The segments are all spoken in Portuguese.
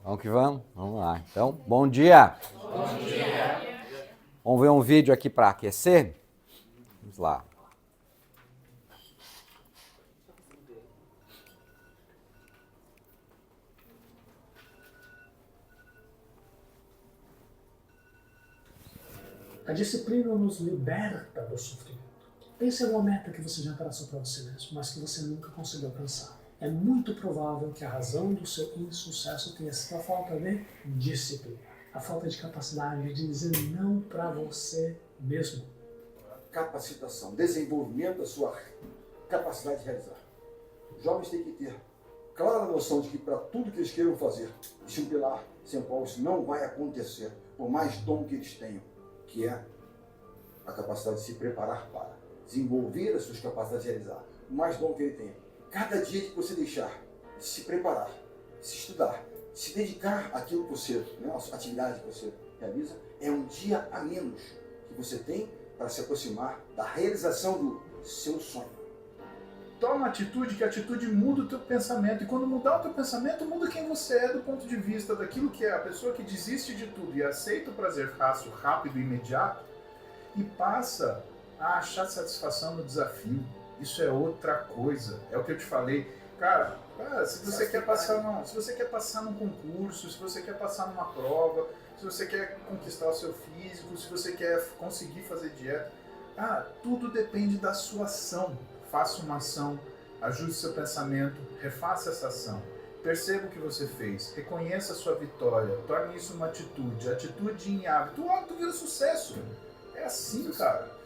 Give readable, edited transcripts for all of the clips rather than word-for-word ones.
Vamos que vamos? Vamos lá. Então, bom dia. Bom dia. Vamos ver um vídeo aqui para aquecer? Vamos lá. A disciplina nos liberta do sofrimento. Pense em uma meta que você já traçou para você mesmo, mas que você nunca conseguiu alcançar. É muito provável que a razão do seu insucesso tenha sido a falta de disciplina, a falta de capacidade de dizer não para você mesmo. Capacitação, desenvolvimento da sua capacidade de realizar. Os jovens têm que ter clara noção de que para tudo que eles queiram fazer, existe um pilar sem o qual isso não vai acontecer, por mais dom que eles tenham, que é a capacidade de se preparar para desenvolver as suas capacidades de realizar, o mais dom que ele tenha. Cada dia que você deixar de se preparar, de se estudar, de se dedicar àquilo que você, a atividade que você realiza, é um dia a menos que você tem para se aproximar da realização do seu sonho. Toma uma atitude, que a atitude muda o teu pensamento. E quando mudar o teu pensamento, muda quem você é do ponto de vista daquilo que é a pessoa que desiste de tudo e aceita o prazer fácil, rápido e imediato e passa a achar satisfação no desafio. Isso é outra coisa. É o que eu te falei. Cara, se você quer passar num concurso, se você quer passar numa prova, se você quer conquistar o seu físico, se você quer conseguir fazer dieta, tudo depende da sua ação. Faça uma ação, ajuste seu pensamento, refaça essa ação. Perceba o que você fez, reconheça a sua vitória, torne isso uma atitude. Atitude em hábito. O hábito vira sucesso. É assim, cara.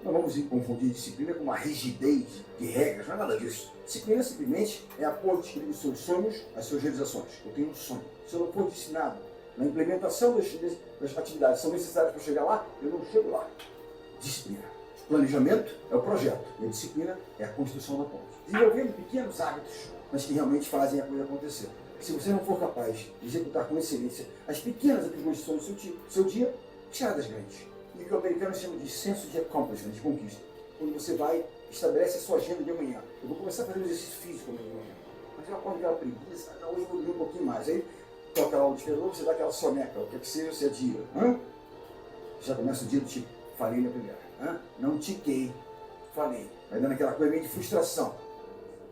Não vamos confundir disciplina com uma rigidez de regras, não é nada disso. Disciplina simplesmente é apoio disciplina dos seus sonhos às suas realizações. Eu tenho um sonho. Se eu não for disciplinado na implementação das atividades que são necessárias para chegar lá, eu não chego lá. Disciplina. Planejamento é o projeto e a disciplina é a construção da ponte. Desenvolvendo pequenos hábitos, mas que realmente fazem a coisa acontecer. Se você não for capaz de executar com excelência as pequenas atribuições do seu dia, tira das grandes. E o que o americano chama de senso de accomplishment, de conquista. Quando você vai, estabelece a sua agenda de amanhã. Eu vou começar a fazer um exercício físico amanhã de manhã. Mas eu acordo aquela preguiça, hoje eu vou dormir um pouquinho mais. Aí toca lá o despertador, você dá aquela soneca, o que é que seja, você adia. Já começa o dia do tipo, falei na primeira. Não tiquei, falei. Vai dando aquela coisa meio de frustração.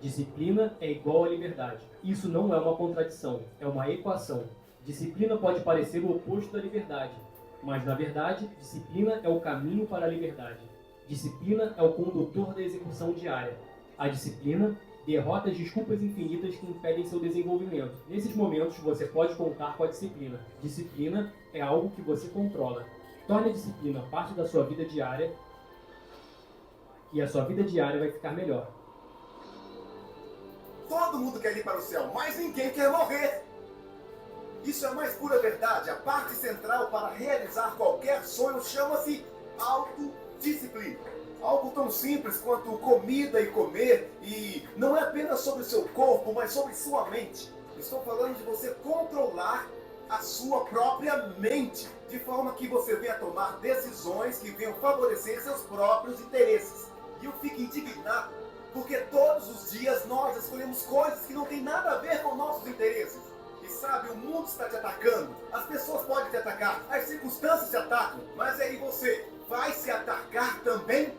Disciplina é igual a liberdade. Isso não é uma contradição, é uma equação. Disciplina pode parecer o oposto da liberdade, mas na verdade, disciplina é o caminho para a liberdade. Disciplina é o condutor da execução diária. A disciplina derrota as desculpas infinitas que impedem seu desenvolvimento. Nesses momentos, você pode contar com a disciplina. Disciplina é algo que você controla. Torne a disciplina parte da sua vida diária e a sua vida diária vai ficar melhor. Todo mundo quer ir para o céu, mas ninguém quer morrer. Isso é a mais pura verdade. A parte central para realizar qualquer sonho chama-se autodisciplina. Algo tão simples quanto comida e comer, e não é apenas sobre o seu corpo, mas sobre sua mente. Estou falando de você controlar a sua própria mente, de forma que você venha tomar decisões que venham favorecer seus próprios interesses. E eu fico indignado, porque todos os dias nós escolhemos coisas que não têm nada a ver com nossos interesses. E sabe, o mundo está te atacando, as pessoas podem te atacar, as circunstâncias te atacam, mas aí você vai se atacar também?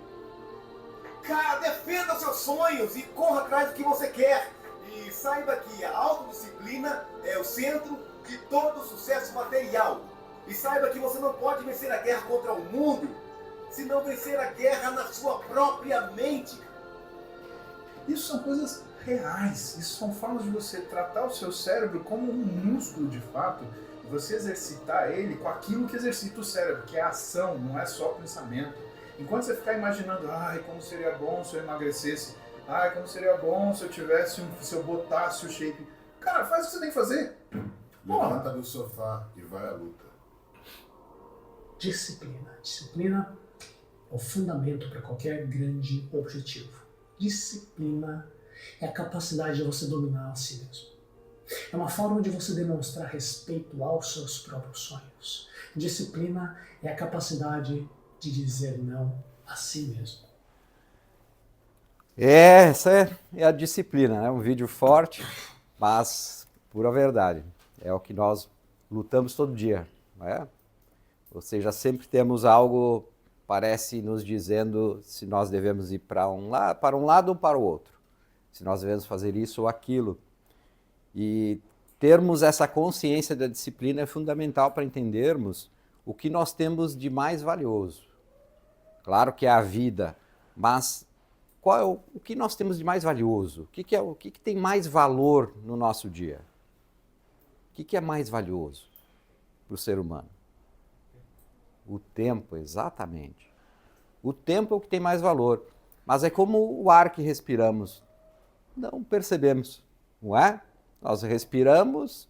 Cara, defenda seus sonhos e corra atrás do que você quer. E saiba que a autodisciplina é o centro de todo o sucesso material. E saiba que você não pode vencer a guerra contra o mundo se não vencer a guerra na sua própria mente. Isso são coisas reais. Isso são formas de você tratar o seu cérebro como um músculo de fato. E você exercitar ele com aquilo que exercita o cérebro, que é a ação, não é só pensamento. Enquanto você ficar imaginando, como seria bom se eu emagrecesse, como seria bom se eu botasse o shape. Cara, faz o que você tem que fazer. Levanta do sofá e vai à luta. Disciplina. Disciplina é o fundamento para qualquer grande objetivo. Disciplina é a capacidade de você dominar a si mesmo. É uma forma de você demonstrar respeito aos seus próprios sonhos. Disciplina é a capacidade de dizer não a si mesmo. Essa é a disciplina, né? Um vídeo forte, mas pura verdade. É o que nós lutamos todo dia, não é? Ou seja, sempre temos algo, parece nos dizendo se nós devemos ir para um lado ou para o outro. Se nós devemos fazer isso ou aquilo. E termos essa consciência da disciplina é fundamental para entendermos o que nós temos de mais valioso. Claro que é a vida, mas qual é o que nós temos de mais valioso? O que tem mais valor no nosso dia? O que é mais valioso para o ser humano? O tempo, exatamente. O tempo é o que tem mais valor. Mas é como o ar que respiramos. Não percebemos, não é? Nós respiramos,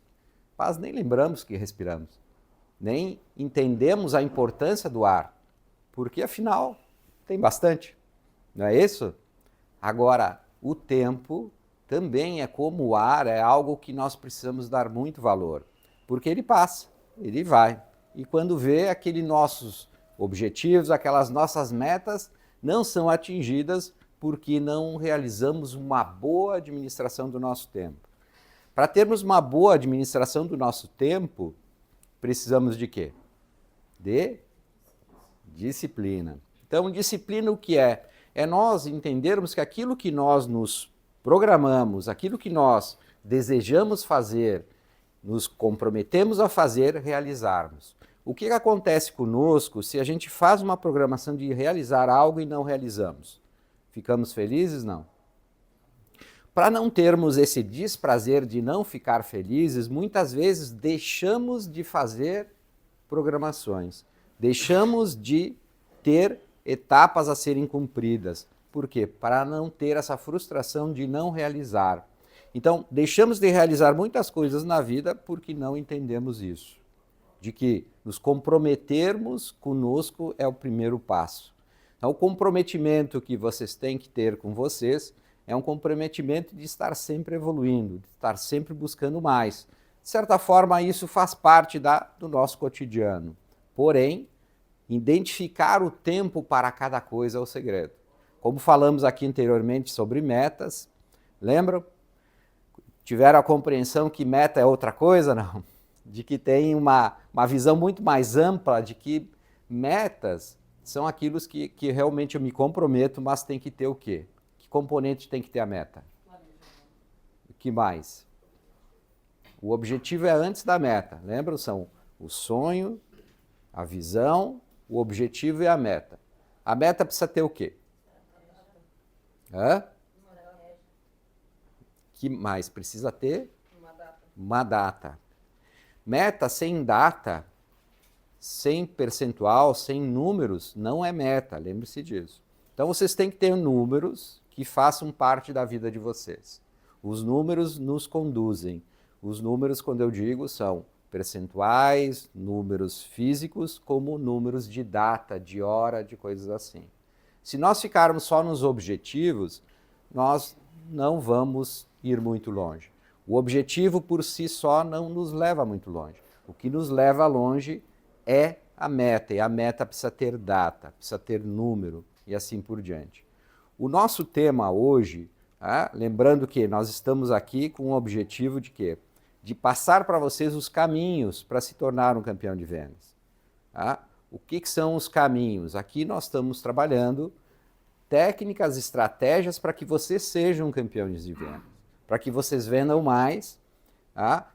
mas nem lembramos que respiramos. Nem entendemos a importância do ar. Porque, afinal, tem bastante. Não é isso? Agora, o tempo também é como o ar, é algo que nós precisamos dar muito valor. Porque ele passa, ele vai. E quando vê, aqueles nossos objetivos, aquelas nossas metas não são atingidas porque não realizamos uma boa administração do nosso tempo. Para termos uma boa administração do nosso tempo, precisamos de quê? De disciplina. Então, disciplina o que é? É nós entendermos que aquilo que nós nos programamos, aquilo que nós desejamos fazer, nos comprometemos a fazer, realizarmos. O que acontece conosco se a gente faz uma programação de realizar algo e não realizamos? Ficamos felizes? Não. Para não termos esse desprazer de não ficar felizes, muitas vezes deixamos de fazer programações, deixamos de ter etapas a serem cumpridas. Por quê? Para não ter essa frustração de não realizar. Então, deixamos de realizar muitas coisas na vida porque não entendemos isso. De que nos comprometermos conosco é o primeiro passo. Então, o comprometimento que vocês têm que ter com vocês é um comprometimento de estar sempre evoluindo, de estar sempre buscando mais. De certa forma, isso faz parte do nosso cotidiano. Porém, identificar o tempo para cada coisa é o segredo. Como falamos aqui anteriormente sobre metas, lembram? Tiveram a compreensão que meta é outra coisa? Não. De que tem uma visão muito mais ampla de que metas são aquilo que realmente eu me comprometo, mas tem que ter o quê? Que componente tem que ter a meta? O que mais? O objetivo é antes da meta. Lembram? São o sonho, a visão, o objetivo e a meta. A meta precisa ter o quê? Que mais precisa ter? Uma data. Meta sem data, sem percentual, sem números, não é meta, lembre-se disso. Então vocês têm que ter números que façam parte da vida de vocês. Os números nos conduzem. Os números, quando eu digo, são percentuais, números físicos, como números de data, de hora, de coisas assim. Se nós ficarmos só nos objetivos, nós não vamos ir muito longe. O objetivo por si só não nos leva muito longe. O que nos leva longe é a meta, e a meta precisa ter data, precisa ter número e assim por diante. O nosso tema hoje, lembrando que nós estamos aqui com o objetivo de quê? De passar para vocês os caminhos para se tornar um campeão de vendas. O que são os caminhos? Aqui nós estamos trabalhando técnicas, estratégias para que vocês sejam campeões de vendas, para que vocês vendam mais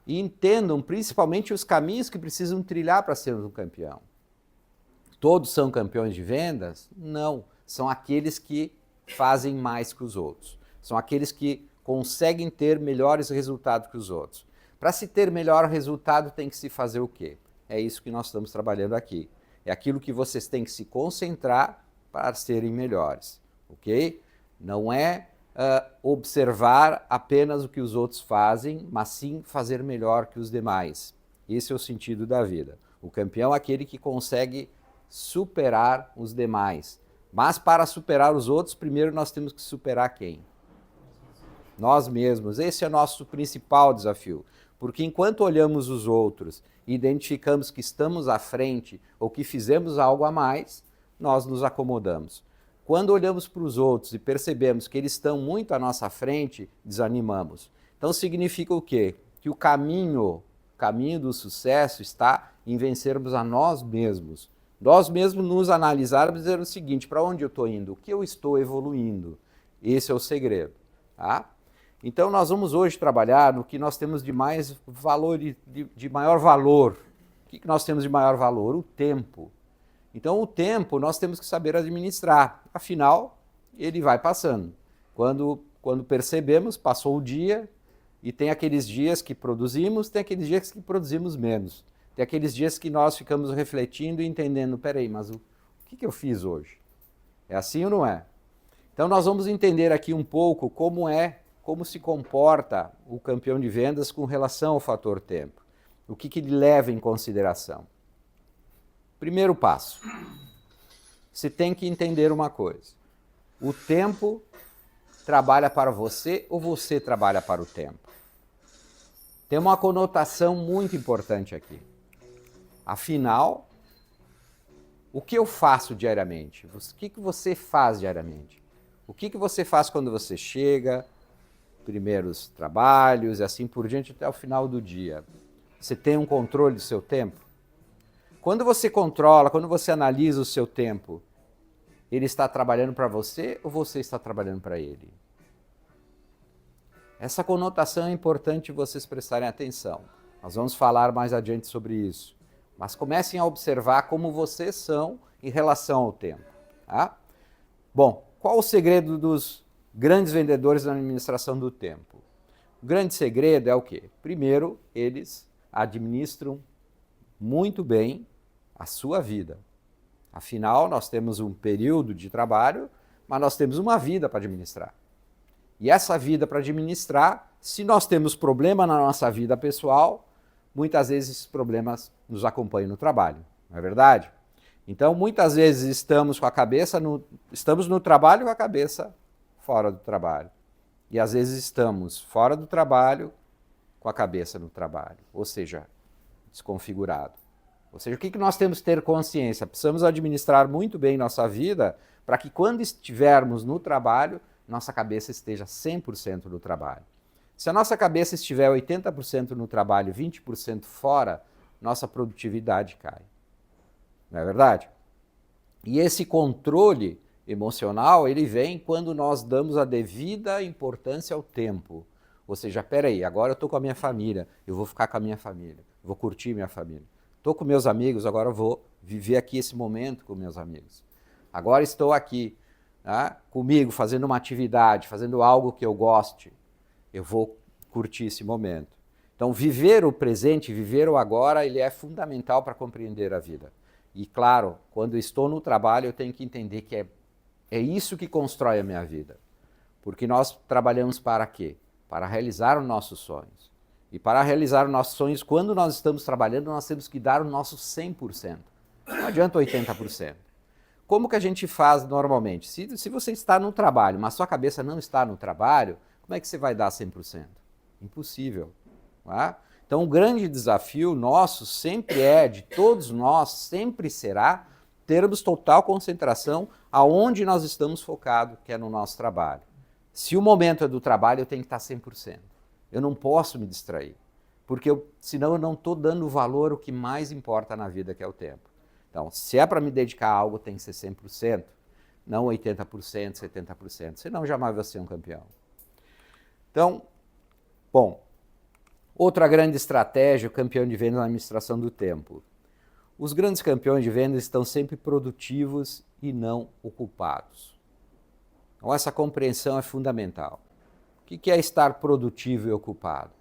e entendam principalmente os caminhos que precisam trilhar para ser um campeão. Todos são campeões de vendas? Não, são aqueles que fazem mais que os outros, são aqueles que conseguem ter melhores resultados que os outros. Para se ter melhor resultado tem que se fazer o quê? É isso que nós estamos trabalhando aqui. É aquilo que vocês têm que se concentrar para serem melhores, ok? Não é observar apenas o que os outros fazem, mas sim fazer melhor que os demais. Esse é o sentido da vida. O campeão é aquele que consegue superar os demais. Mas para superar os outros, primeiro nós temos que superar quem? Nós mesmos. Esse é o nosso principal desafio. Porque enquanto olhamos os outros e identificamos que estamos à frente ou que fizemos algo a mais, nós nos acomodamos. Quando olhamos para os outros e percebemos que eles estão muito à nossa frente, desanimamos. Então significa o quê? Que o caminho caminho do sucesso está em vencermos a nós mesmos. Nós mesmos nos analisarmos e dizer o seguinte, para onde eu estou indo? O que eu estou evoluindo? Esse é o segredo. Tá? Então nós vamos hoje trabalhar no que nós temos de mais valor, de maior valor. O que nós temos de maior valor? O tempo. Então o tempo nós temos que saber administrar. Afinal, ele vai passando. Quando percebemos, passou o dia, e tem aqueles dias que produzimos, tem aqueles dias que produzimos menos. Tem aqueles dias que nós ficamos refletindo e entendendo, peraí, mas o que eu fiz hoje? É assim ou não é? Então nós vamos entender aqui um pouco como se comporta o campeão de vendas com relação ao fator tempo. O que ele leva em consideração? Primeiro passo, você tem que entender uma coisa. O tempo trabalha para você ou você trabalha para o tempo? Tem uma conotação muito importante aqui. Afinal, o que eu faço diariamente? O que você faz diariamente? O que você faz quando você chega, primeiros trabalhos e assim por diante até o final do dia? Você tem um controle do seu tempo? Quando você controla, quando você analisa o seu tempo, ele está trabalhando para você ou você está trabalhando para ele? Essa conotação é importante vocês prestarem atenção. Nós vamos falar mais adiante sobre isso. Mas comecem a observar como vocês são em relação ao tempo. Tá? Bom, qual o segredo dos grandes vendedores na administração do tempo? O grande segredo é o quê? Primeiro, eles administram muito bem a sua vida. Afinal, nós temos um período de trabalho, mas nós temos uma vida para administrar. E essa vida para administrar, se nós temos problema na nossa vida pessoal, muitas vezes esses problemas nos acompanham no trabalho, não é verdade? Então, muitas vezes estamos no trabalho com a cabeça fora do trabalho. E às vezes estamos fora do trabalho com a cabeça no trabalho, ou seja, desconfigurado. Ou seja, o que nós temos que ter consciência? Precisamos administrar muito bem nossa vida para que quando estivermos no trabalho, nossa cabeça esteja 100% no trabalho. Se a nossa cabeça estiver 80% no trabalho, 20% fora, nossa produtividade cai. Não é verdade? E esse controle emocional, ele vem quando nós damos a devida importância ao tempo. Ou seja, peraí, agora eu estou com a minha família, eu vou ficar com a minha família, vou curtir minha família. Estou com meus amigos, agora eu vou viver aqui esse momento com meus amigos. Agora estou aqui, né, comigo, fazendo uma atividade, fazendo algo que eu goste. Eu vou curtir esse momento. Então, viver o presente, viver o agora, ele é fundamental para compreender a vida. E, claro, quando eu estou no trabalho, eu tenho que entender que é isso que constrói a minha vida. Porque nós trabalhamos para quê? Para realizar os nossos sonhos. E para realizar os nossos sonhos, quando nós estamos trabalhando, nós temos que dar o nosso 100%. Não adianta 80%. Como que a gente faz normalmente? Se você está no trabalho, mas sua cabeça não está no trabalho, como é que você vai dar 100%? Impossível. Não é? Então, o grande desafio nosso sempre de todos nós, sempre será termos total concentração aonde nós estamos focados, que é no nosso trabalho. Se o momento é do trabalho, eu tenho que estar 100%. Eu não posso me distrair, porque senão eu não estou dando valor ao que mais importa na vida, que é o tempo. Então, se é para me dedicar a algo, tem que ser 100%, não 80%, 70%, senão jamais vou ser um campeão. Então, bom, outra grande estratégia, o campeão de vendas na administração do tempo. Os grandes campeões de vendas estão sempre produtivos e não ocupados. Então, essa compreensão é fundamental. O que é estar produtivo e ocupado?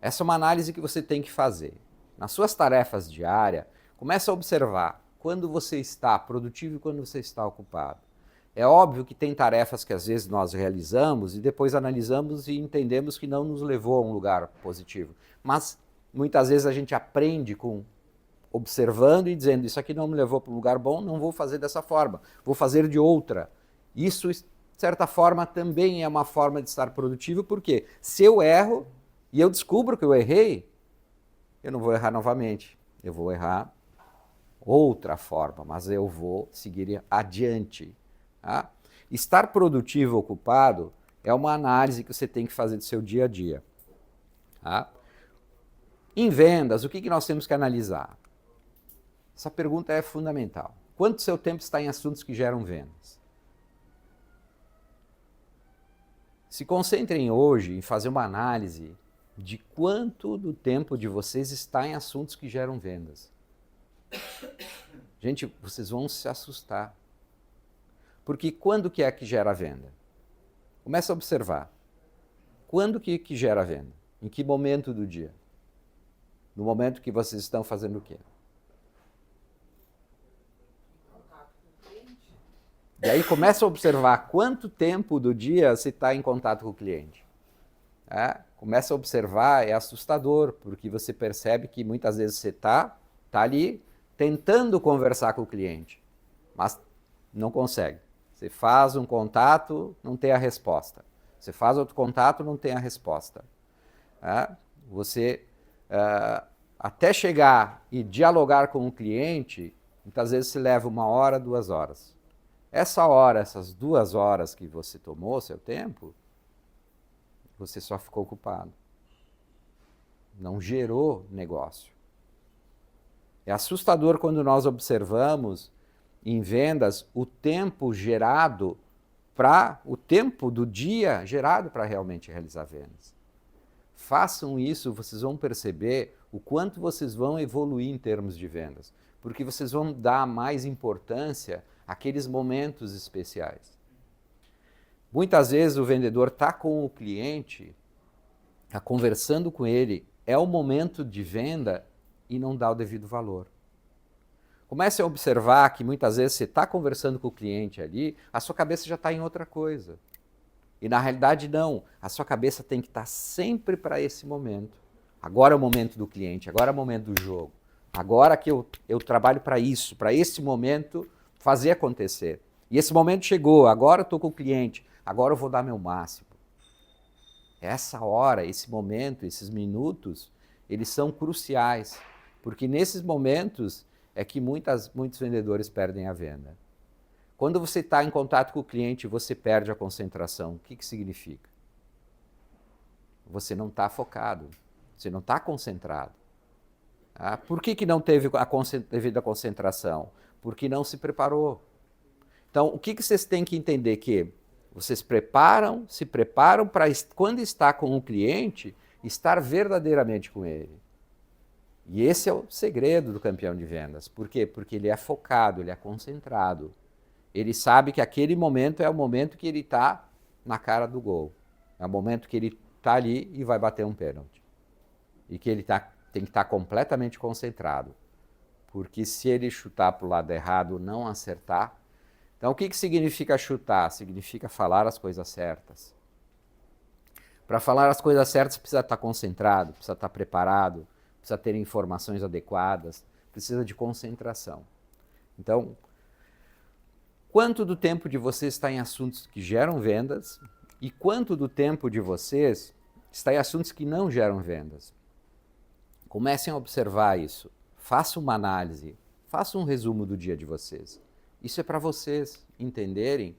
Essa é uma análise que você tem que fazer. Nas suas tarefas diárias, comece a observar quando você está produtivo e quando você está ocupado. É óbvio que tem tarefas que às vezes nós realizamos e depois analisamos e entendemos que não nos levou a um lugar positivo. Mas muitas vezes a gente aprende observando e dizendo, isso aqui não me levou para um lugar bom, não vou fazer dessa forma, vou fazer de outra. Isso, de certa forma, também é uma forma de estar produtivo, porque se eu erro e eu descubro que eu errei, eu não vou errar novamente, eu vou errar outra forma, mas eu vou seguir adiante. Tá? Estar produtivo, ocupado, é uma análise que você tem que fazer do seu dia a dia. Tá? Em vendas, o que nós temos que analisar? Essa pergunta é fundamental. Quanto seu tempo está em assuntos que geram vendas? Se concentrem hoje em fazer uma análise de quanto do tempo de vocês está em assuntos que geram vendas. Gente, vocês vão se assustar. Porque quando que é que gera venda? Começa a observar. Quando que gera venda? Em que momento do dia? No momento que vocês estão fazendo o quê? E aí começa a observar quanto tempo do dia você está em contato com o cliente. Começa a observar, é assustador, porque você percebe que muitas vezes você está ali tentando conversar com o cliente, mas não consegue. Você faz um contato, não tem a resposta. Você faz outro contato, não tem a resposta. Você, até chegar e dialogar com o cliente, muitas vezes se leva 1 hora, 2 horas. Essa hora, essas 2 horas que você tomou, seu tempo, você só ficou ocupado. Não gerou negócio. É assustador quando nós observamos em vendas o tempo gerado o tempo do dia gerado para realmente realizar vendas. Façam isso, vocês vão perceber o quanto vocês vão evoluir em termos de vendas, porque vocês vão dar mais importância àqueles momentos especiais. Muitas vezes o vendedor está com o cliente, está conversando com ele, é o momento de venda e não dá o devido valor. Comece a observar que muitas vezes você está conversando com o cliente ali, a sua cabeça já está em outra coisa. E na realidade não, a sua cabeça tem que estar sempre para esse momento. Agora é o momento do cliente, agora é o momento do jogo. Agora que eu trabalho para isso, para esse momento fazer acontecer. E esse momento chegou, agora eu estou com o cliente, agora eu vou dar meu máximo. Essa hora, esse momento, esses minutos, eles são cruciais, porque nesses momentos é que muitos vendedores perdem a venda. Quando você está em contato com o cliente, você perde a concentração. O que significa? Você não está focado, você não está concentrado. Por que não teve devido à concentração? Porque não se preparou. Então, o que vocês têm que entender? Que vocês se preparam para, quando está com o cliente, estar verdadeiramente com ele. E esse é o segredo do campeão de vendas. Por quê? Porque ele é focado, ele é concentrado. Ele sabe que aquele momento é o momento que ele está na cara do gol. É o momento que ele está ali e vai bater um pênalti. E que ele tem que estar completamente concentrado. Porque se ele chutar para o lado errado, não acertar. Então, o que significa chutar? Significa falar as coisas certas. Para falar as coisas certas, precisa estar concentrado, precisa estar preparado, precisa ter informações adequadas, precisa de concentração. Então, quanto do tempo de vocês está em assuntos que geram vendas e quanto do tempo de vocês está em assuntos que não geram vendas? Comecem a observar isso. Façam uma análise, façam um resumo do dia de vocês. Isso é para vocês entenderem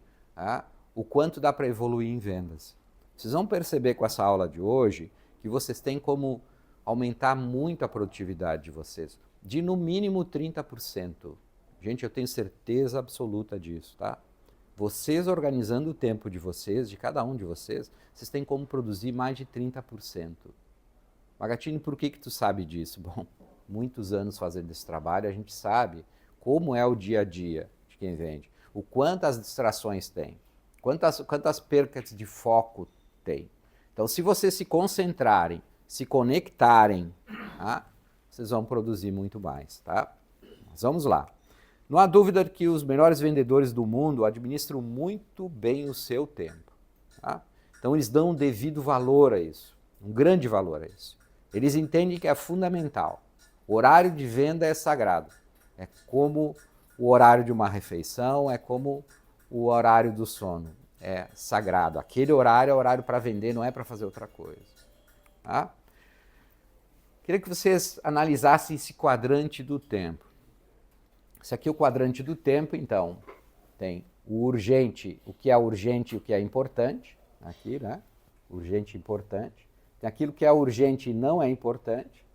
o quanto dá para evoluir em vendas. Vocês vão perceber com essa aula de hoje que vocês têm como aumentar muito a produtividade de vocês, de no mínimo 30%. Gente, eu tenho certeza absoluta disso, tá? Vocês organizando o tempo de vocês, de cada um de vocês, vocês têm como produzir mais de 30%. Magatini, por que tu sabe disso? Bom, muitos anos fazendo esse trabalho, a gente sabe como é o dia a dia de quem vende, o quantas distrações tem, quantas percas de foco tem. Então, se vocês se concentrarem, se conectarem, vocês vão produzir muito mais, tá? Mas vamos lá. Não há dúvida de que os melhores vendedores do mundo administram muito bem o seu tempo. Tá? Então, eles dão um devido valor a isso, um grande valor a isso. Eles entendem que é fundamental. O horário de venda é sagrado. É como o horário de uma refeição, é como o horário do sono. É sagrado. Aquele horário é horário para vender, não é para fazer outra coisa. Tá? Queria que vocês analisassem esse quadrante do tempo. Esse aqui é o quadrante do tempo, então, tem o urgente, o que é urgente e o que é importante, aqui, né? Urgente e importante. Tem aquilo que é urgente e não é importante.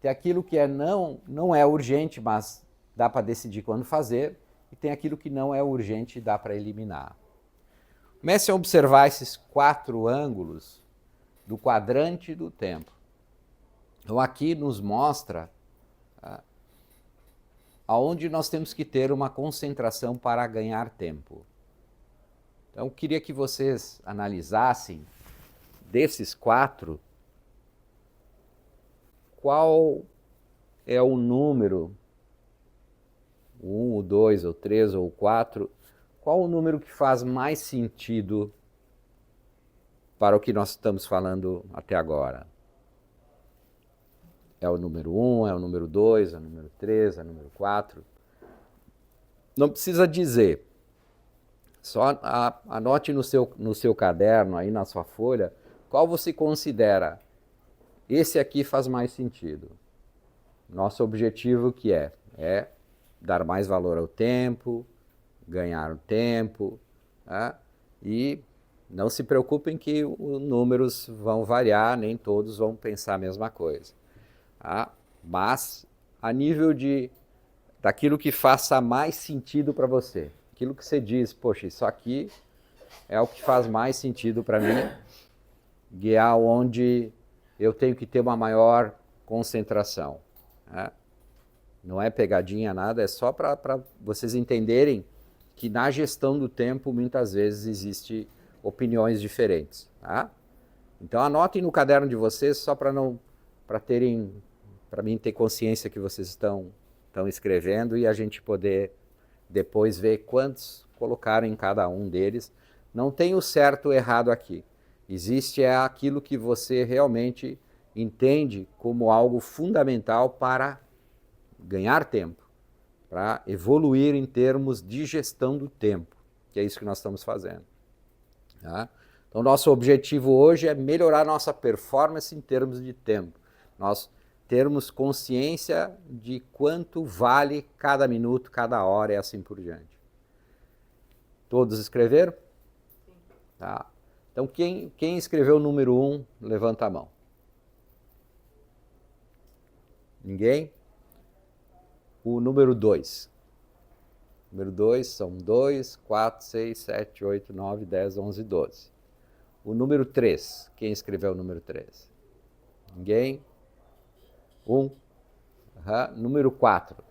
tem aquilo que não é urgente, mas dá para decidir quando fazer, e tem aquilo que não é urgente e dá para eliminar. Comece a observar esses 4 ângulos do quadrante do tempo. Então aqui nos mostra aonde nós temos que ter uma concentração para ganhar tempo. Então eu queria que vocês analisassem desses 4, qual é o número, o 1, o 2, o 3 ou o 4, qual o número que faz mais sentido para o que nós estamos falando até agora? É o número 1, é o número 2, é o número 3, é o número 4? Não precisa dizer. Só anote no seu caderno, aí na sua folha, qual você considera esse aqui faz mais sentido. Nosso objetivo que é dar mais valor ao tempo, ganhar o tempo, tá? E não se preocupem que os números vão variar, nem todos vão pensar a mesma coisa. Tá? Mas a nível daquilo que faça mais sentido para você, aquilo que você diz, poxa, isso aqui é o que faz mais sentido para mim, guiar onde eu tenho que ter uma maior concentração. Tá? Não é pegadinha nada, é só para vocês entenderem que na gestão do tempo muitas vezes existem opiniões diferentes. Tá? Então anotem no caderno de vocês só para mim ter consciência que vocês estão escrevendo e a gente poder depois ver quantos colocaram em cada um deles. Não tem o certo ou errado aqui. Existe aquilo que você realmente entende como algo fundamental para ganhar tempo, para evoluir em termos de gestão do tempo, que é isso que nós estamos fazendo. Tá? Então, nosso objetivo hoje é melhorar nossa performance em termos de tempo. Nós termos consciência de quanto vale cada minuto, cada hora e assim por diante. Todos escreveram? Sim. Tá. Então, quem escreveu o número 1, levanta a mão. Ninguém? O número 2. Número 2 são 2, 4, 6, 7, 8, 9, 10, 11, 12. O número 3. Quem escreveu o número 3? Ninguém? 1. Número 4.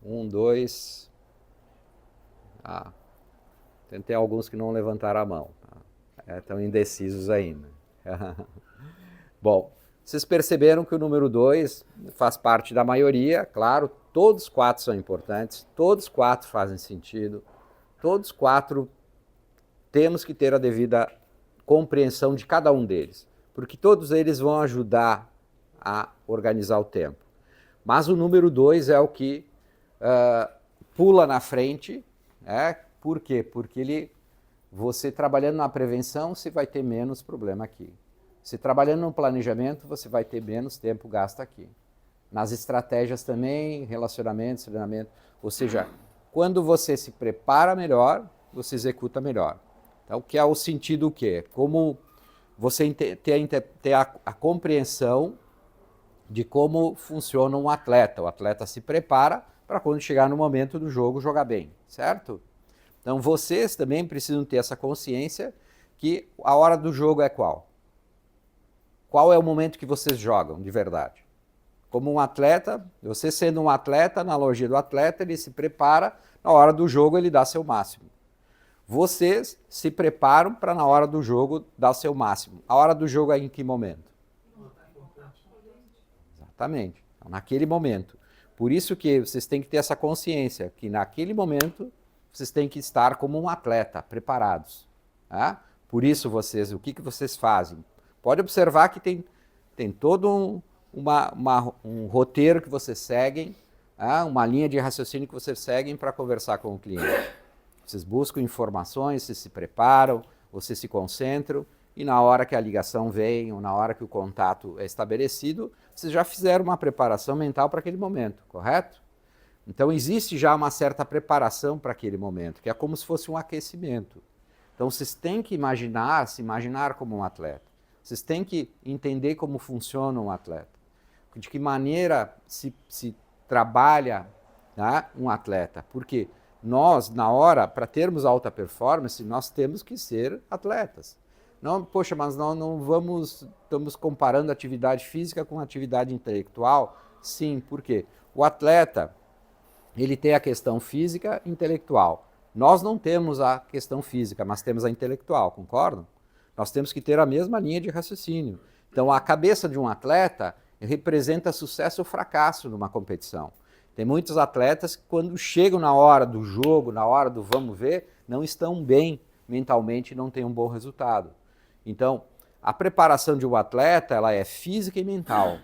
1, 2. Tem alguns que não levantaram a mão. Estão indecisos ainda. Bom, vocês perceberam que o número 2 faz parte da maioria, claro, todos 4 são importantes, todos 4 fazem sentido, todos 4 temos que ter a devida compreensão de cada um deles, porque todos eles vão ajudar a organizar o tempo. Mas o número 2 é o que pula na frente. Por quê? Porque você trabalhando na prevenção, você vai ter menos problema aqui. Se trabalhando no planejamento, você vai ter menos tempo gasto aqui. Nas estratégias também, relacionamentos, treinamento. Ou seja, quando você se prepara melhor, você executa melhor. Então, que é o sentido o quê? Como você ter a compreensão de como funciona um atleta. O atleta se prepara para quando chegar no momento do jogo, jogar bem, certo? Então, vocês também precisam ter essa consciência que a hora do jogo é qual? Qual é o momento que vocês jogam, de verdade? Como um atleta, você sendo um atleta, a analogia do atleta, ele se prepara, na hora do jogo ele dá seu máximo. Vocês se preparam para na hora do jogo dar o seu máximo. A hora do jogo é em que momento? Exatamente, então, naquele momento. Por isso que vocês têm que ter essa consciência, que naquele momento vocês têm que estar como um atleta, preparados. Tá? Por isso o que vocês fazem? Pode observar que tem todo um roteiro que vocês seguem, uma linha de raciocínio que vocês seguem para conversar com o cliente. Vocês buscam informações, vocês se preparam, vocês se concentram e na hora que a ligação vem ou na hora que o contato é estabelecido, vocês já fizeram uma preparação mental para aquele momento, correto? Então existe já uma certa preparação para aquele momento, que é como se fosse um aquecimento. Então vocês têm que se imaginar como um atleta. Vocês têm que entender como funciona um atleta. de que maneira se trabalha, tá, um atleta. Porque nós, na hora, para termos alta performance, nós temos que ser atletas. Não, poxa, mas nós não estamos comparando atividade física com atividade intelectual? Sim, por quê? O atleta, ele tem a questão física e intelectual. Nós não temos a questão física, mas temos a intelectual, concordam? Nós temos que ter a mesma linha de raciocínio. Então, a cabeça de um atleta representa sucesso ou fracasso numa competição. Tem muitos atletas que, quando chegam na hora do jogo, na hora do vamos ver, não estão bem mentalmente e não têm um bom resultado. Então, a preparação de um atleta, ela é física e mental.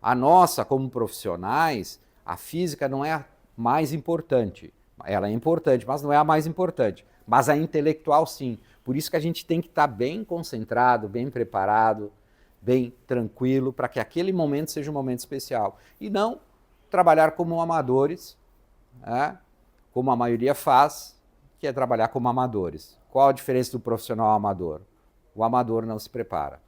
A nossa, como profissionais, a física não é a mais importante. Ela é importante, mas não é a mais importante. Mas a intelectual, sim. Por isso que a gente tem que estar bem concentrado, bem preparado, bem tranquilo, para que aquele momento seja um momento especial. E não trabalhar como amadores, né, como a maioria faz, que é trabalhar como amadores. Qual a diferença do profissional ao amador? O amador não se prepara,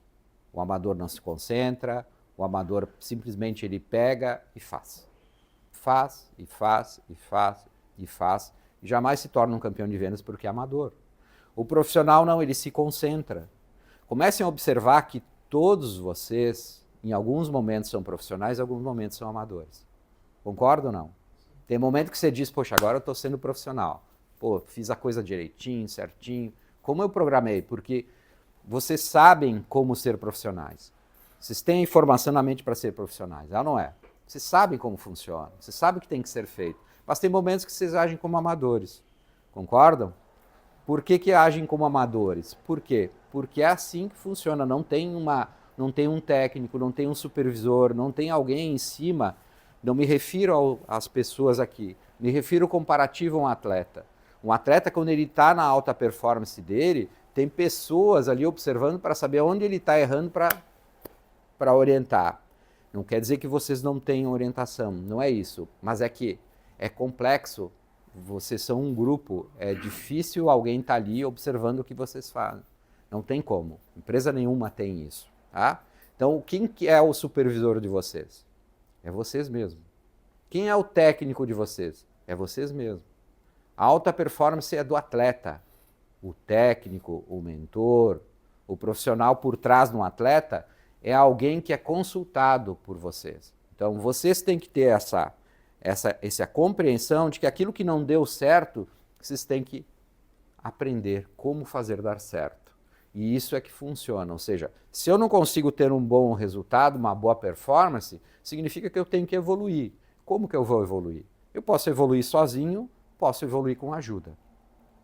o amador não se concentra, o amador simplesmente ele pega e faz. Faz, e faz, e faz, e faz, e jamais se torna um campeão de vendas porque é amador. O profissional não, ele se concentra. Comecem a observar que todos vocês, em alguns momentos são profissionais, em alguns momentos são amadores. Concorda ou não? Tem momento que você diz, poxa, agora eu estou sendo profissional. Pô, fiz a coisa direitinho, certinho. Como eu programei? Porque vocês sabem como ser profissionais. Vocês têm informação na mente para ser profissionais, não é? Vocês sabem como funciona, vocês sabem o que tem que ser feito. Mas tem momentos que vocês agem como amadores. Concordam? Por que agem como amadores? Por quê? Porque é assim que funciona. Não tem um técnico, não tem um supervisor, não tem alguém em cima. Não me refiro às pessoas aqui, me refiro comparativo a um atleta. Um atleta, quando ele está na alta performance dele, tem pessoas ali observando para saber onde ele está errando para orientar. Não quer dizer que vocês não tenham orientação, não é isso. Mas é que é complexo, vocês são um grupo, é difícil alguém estar ali observando o que vocês fazem. Não tem como, empresa nenhuma tem isso. Tá? Então, quem que é o supervisor de vocês? É vocês mesmos. Quem é o técnico de vocês? É vocês mesmos. A alta performance é do atleta. O técnico, o mentor, o profissional por trás de um atleta é alguém que é consultado por vocês. Então, vocês têm que ter essa compreensão de que aquilo que não deu certo, vocês têm que aprender como fazer dar certo. E isso é que funciona. Ou seja, se eu não consigo ter um bom resultado, uma boa performance, significa que eu tenho que evoluir. Como que eu vou evoluir? Eu posso evoluir sozinho, posso evoluir com ajuda.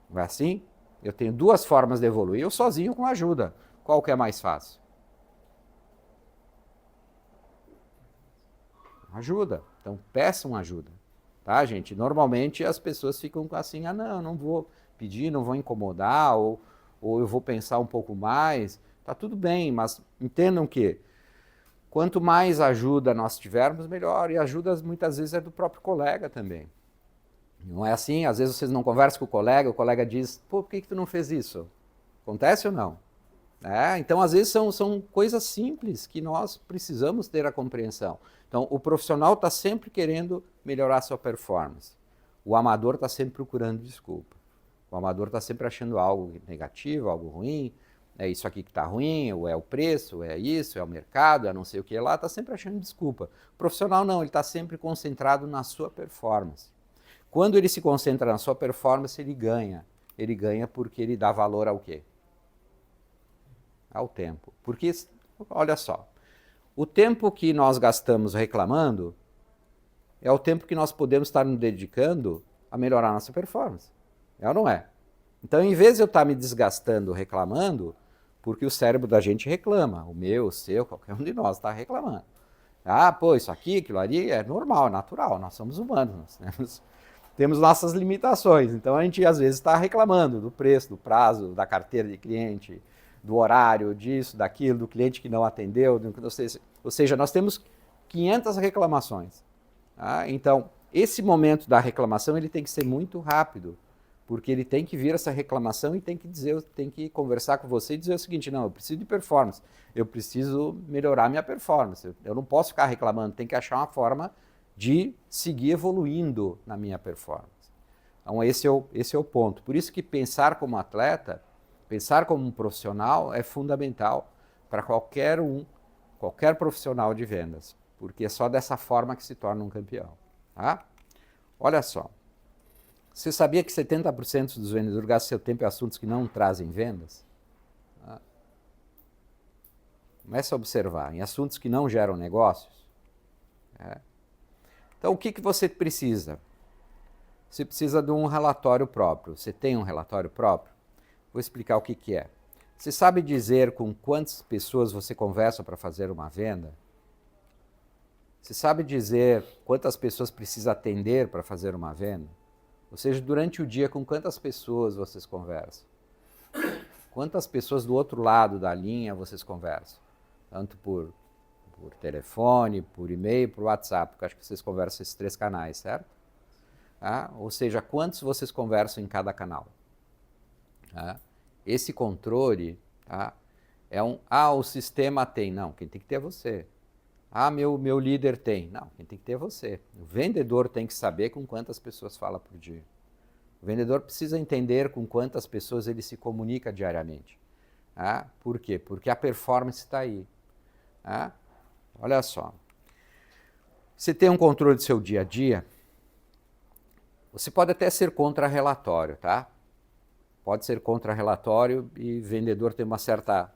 Não é assim? Eu tenho duas formas de evoluir, eu sozinho com ajuda. Qual que é mais fácil? Ajuda. Então, peçam ajuda. Tá, gente? Normalmente as pessoas ficam assim, não vou pedir, não vou incomodar, ou eu vou pensar um pouco mais. Tá tudo bem, mas entendam que quanto mais ajuda nós tivermos, melhor. E ajuda muitas vezes é do próprio colega também. Não é assim? Às vezes vocês não conversam com o colega diz, pô, por que tu não fez isso? Acontece ou não? Então, às vezes são coisas simples que nós precisamos ter a compreensão. Então, o profissional está sempre querendo melhorar a sua performance. O amador está sempre procurando desculpa. O amador está sempre achando algo negativo, algo ruim. É isso aqui que está ruim, ou é o preço, ou é isso, é o mercado, é não sei o que lá. Está sempre achando desculpa. O profissional não, ele está sempre concentrado na sua performance. Quando ele se concentra na sua performance, ele ganha. Ele ganha porque ele dá valor ao quê? Ao tempo. Porque, olha só, o tempo que nós gastamos reclamando é o tempo que nós podemos estar nos dedicando a melhorar a nossa performance. É ou não é? Então, em vez de eu estar me desgastando reclamando, porque o cérebro da gente reclama, o meu, o seu, qualquer um de nós está reclamando. Pô, isso aqui, aquilo ali é normal, é natural, nós somos humanos, nós temos nossas limitações. Então, a gente às vezes está reclamando do preço, do prazo, da carteira de cliente, do horário, disso, daquilo, do cliente que não atendeu, ou seja, nós temos 500 reclamações. Tá? Então, esse momento da reclamação ele tem que ser muito rápido, Porque ele tem que vir essa reclamação e tem que conversar com você e dizer o seguinte, não, eu preciso de performance, eu preciso melhorar minha performance, eu não posso ficar reclamando, tem que achar uma forma de seguir evoluindo na minha performance. Então esse é o ponto. Por isso que pensar como atleta, pensar como um profissional é fundamental para qualquer profissional de vendas, porque é só dessa forma que se torna um campeão. Tá? Olha só, você sabia que 70% dos vendedores gastam seu tempo em assuntos que não trazem vendas? Tá? Comece a observar, em assuntos que não geram negócios. Então o que você precisa? Você precisa de um relatório próprio. Você tem um relatório próprio? Vou explicar o que é. Você sabe dizer com quantas pessoas você conversa para fazer uma venda? Você sabe dizer quantas pessoas precisa atender para fazer uma venda? Ou seja, durante o dia, com quantas pessoas vocês conversam? Quantas pessoas do outro lado da linha vocês conversam? Tanto por telefone, por e-mail, por WhatsApp, porque eu acho que vocês conversam esses 3 canais, certo? Ou seja, quantos vocês conversam em cada canal? Esse controle é o sistema tem. Não, quem tem que ter é você. Meu líder tem. Não, quem tem que ter é você. O vendedor tem que saber com quantas pessoas fala por dia. O vendedor precisa entender com quantas pessoas ele se comunica diariamente. Por quê? Porque a performance está aí. Olha só. Você tem um controle do seu dia a dia? Você pode até ser contra relatório, tá? Pode ser contra relatório e vendedor tem uma certa,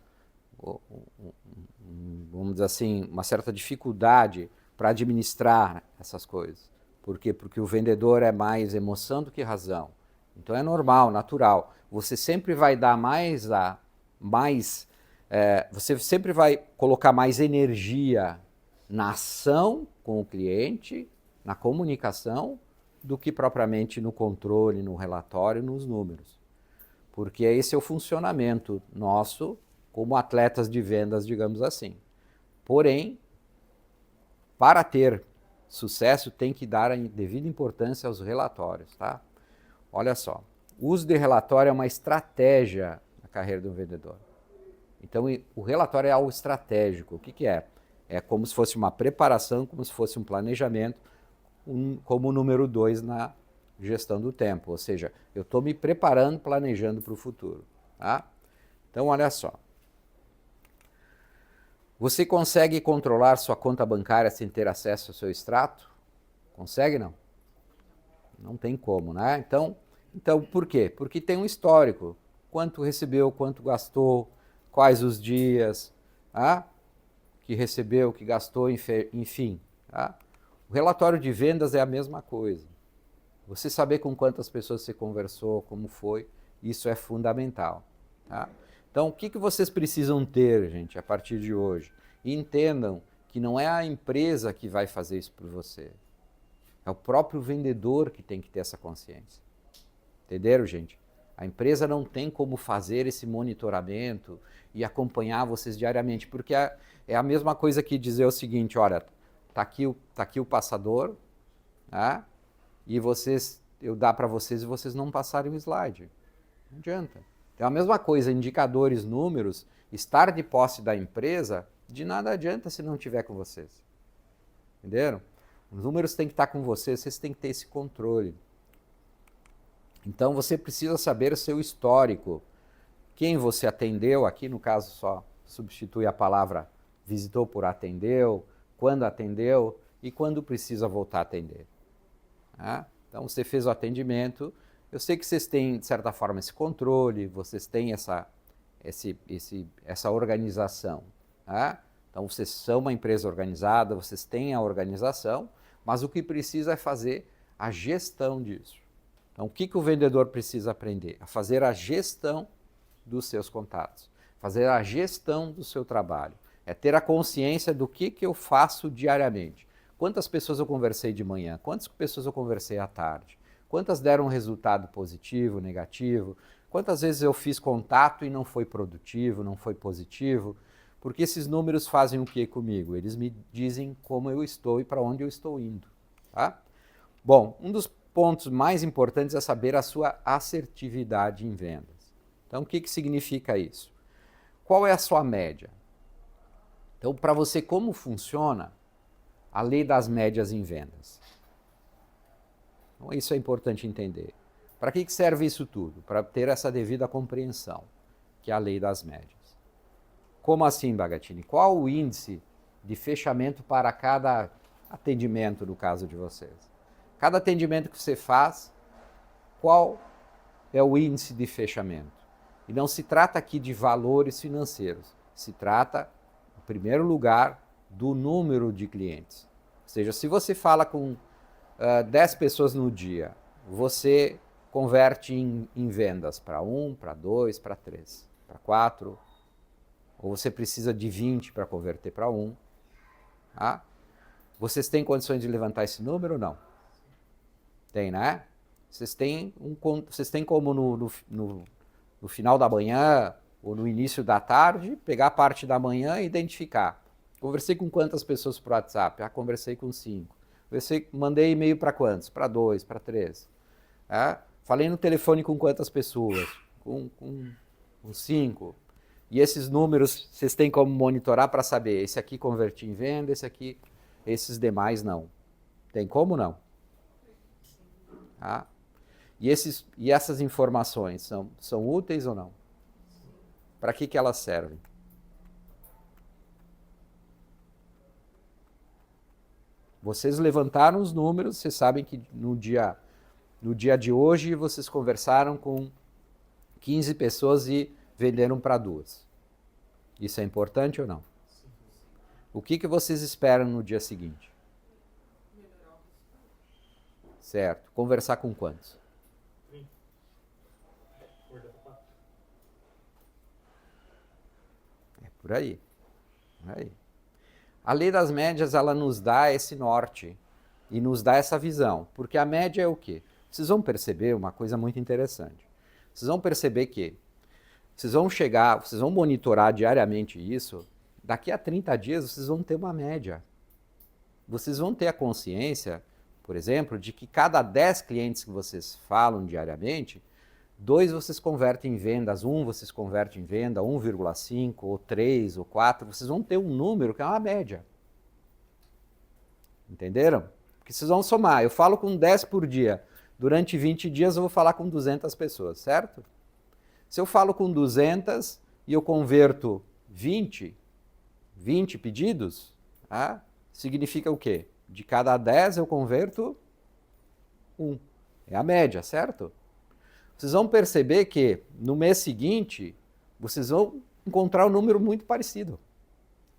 vamos dizer assim, uma certa dificuldade para administrar essas coisas. Por quê? Porque o vendedor é mais emoção do que razão. Então é normal, natural. Você sempre vai dar você sempre vai colocar mais energia na ação com o cliente, na comunicação, do que propriamente no controle, no relatório, nos números. Porque esse é o funcionamento nosso como atletas de vendas, digamos assim. Porém, para ter sucesso, tem que dar a devida importância aos relatórios, tá? Olha só, o uso de relatório é uma estratégia na carreira do vendedor. Então, o relatório é algo estratégico. O que é? É como se fosse uma preparação, como se fosse um planejamento, como o número 2 na gestão do tempo. Ou seja, eu estou me preparando, planejando para o futuro. Tá? Então, olha só. Você consegue controlar sua conta bancária sem ter acesso ao seu extrato? Consegue, não? Não tem como, né? Então, por quê? Porque tem um histórico. Quanto recebeu, quanto gastou, quais os dias que recebeu, que gastou, enfim. Tá? O relatório de vendas é a mesma coisa. Você saber com quantas pessoas você conversou, como foi, isso é fundamental. Tá? Então, o que vocês precisam ter, gente, a partir de hoje? E entendam que não é a empresa que vai fazer isso por você. É o próprio vendedor que tem que ter essa consciência. Entenderam, gente? A empresa não tem como fazer esse monitoramento e acompanhar vocês diariamente, porque é a mesma coisa que dizer o seguinte, olha, tá aqui o passador, e eu dar para vocês e vocês não passarem o slide. Não adianta. É a mesma coisa, indicadores, números, estar de posse da empresa, de nada adianta se não tiver com vocês. Entenderam? Os números têm que estar com vocês têm que ter esse controle. Então você precisa saber o seu histórico. Quem você atendeu, aqui no caso só substitui a palavra visitou por atendeu, quando atendeu e quando precisa voltar a atender. Então você fez o atendimento, eu sei que vocês têm de certa forma esse controle, vocês têm essa organização. Então vocês são uma empresa organizada, vocês têm a organização, mas o que precisa é fazer a gestão disso. Então o que o vendedor precisa aprender? A fazer a gestão dos seus contatos, fazer a gestão do seu trabalho, é ter a consciência do que eu faço diariamente. Quantas pessoas eu conversei de manhã, quantas pessoas eu conversei à tarde, quantas deram um resultado positivo, negativo, quantas vezes eu fiz contato e não foi produtivo, não foi positivo, porque esses números fazem o que comigo? Eles me dizem como eu estou e para onde eu estou indo. Tá? Bom, um dos pontos mais importantes é saber a sua assertividade em vendas. Então, o que significa isso? Qual é a sua média? Então, para você, como funciona a lei das médias em vendas? Então, isso é importante entender. Para que serve isso tudo? Para ter essa devida compreensão, que é a lei das médias. Como assim, Bagatini? Qual o índice de fechamento para cada atendimento, no caso de vocês? Cada atendimento que você faz, qual é o índice de fechamento? E não se trata aqui de valores financeiros, se trata, em primeiro lugar, do número de clientes. Ou seja, se você fala com 10 pessoas no dia, você converte em vendas para 1, para 2, para 3, para 4, ou você precisa de 20 para converter para 1. Tá? Vocês têm condições de levantar esse número ou não? Tem, né? Vocês têm como no final da manhã ou no início da tarde, pegar a parte da manhã e identificar. Conversei com quantas pessoas por WhatsApp? Ah, conversei com 5. Mandei e-mail para quantos? Para 2, para 3. Falei no telefone com quantas pessoas? Com 5. E esses números vocês têm como monitorar para saber, esse aqui converti em venda, esses demais não. Tem como não? E essas informações são úteis ou não? Para que elas servem? Vocês levantaram os números, vocês sabem que no dia de hoje vocês conversaram com 15 pessoas e venderam para 2. Isso é importante ou não? O que vocês esperam no dia seguinte? Certo. Conversar com quantos? É por aí. A lei das médias, ela nos dá esse norte e nos dá essa visão. Porque a média é o quê? Vocês vão perceber uma coisa muito interessante. Vocês vão perceber que vocês vão monitorar diariamente isso, daqui a 30 dias vocês vão ter uma média. Vocês vão ter a consciência, por exemplo, de que cada 10 clientes que vocês falam diariamente, 2 vocês convertem em vendas, 1 vocês convertem em venda, 1,5 ou 3 ou 4, vocês vão ter um número que é uma média. Entenderam? Porque vocês vão somar, eu falo com 10 por dia, durante 20 dias eu vou falar com 200 pessoas, certo? Se eu falo com 200 e eu converto 20 pedidos, significa o quê? De cada 10 eu converto 1. É a média, certo? Vocês vão perceber que no mês seguinte, vocês vão encontrar um número muito parecido.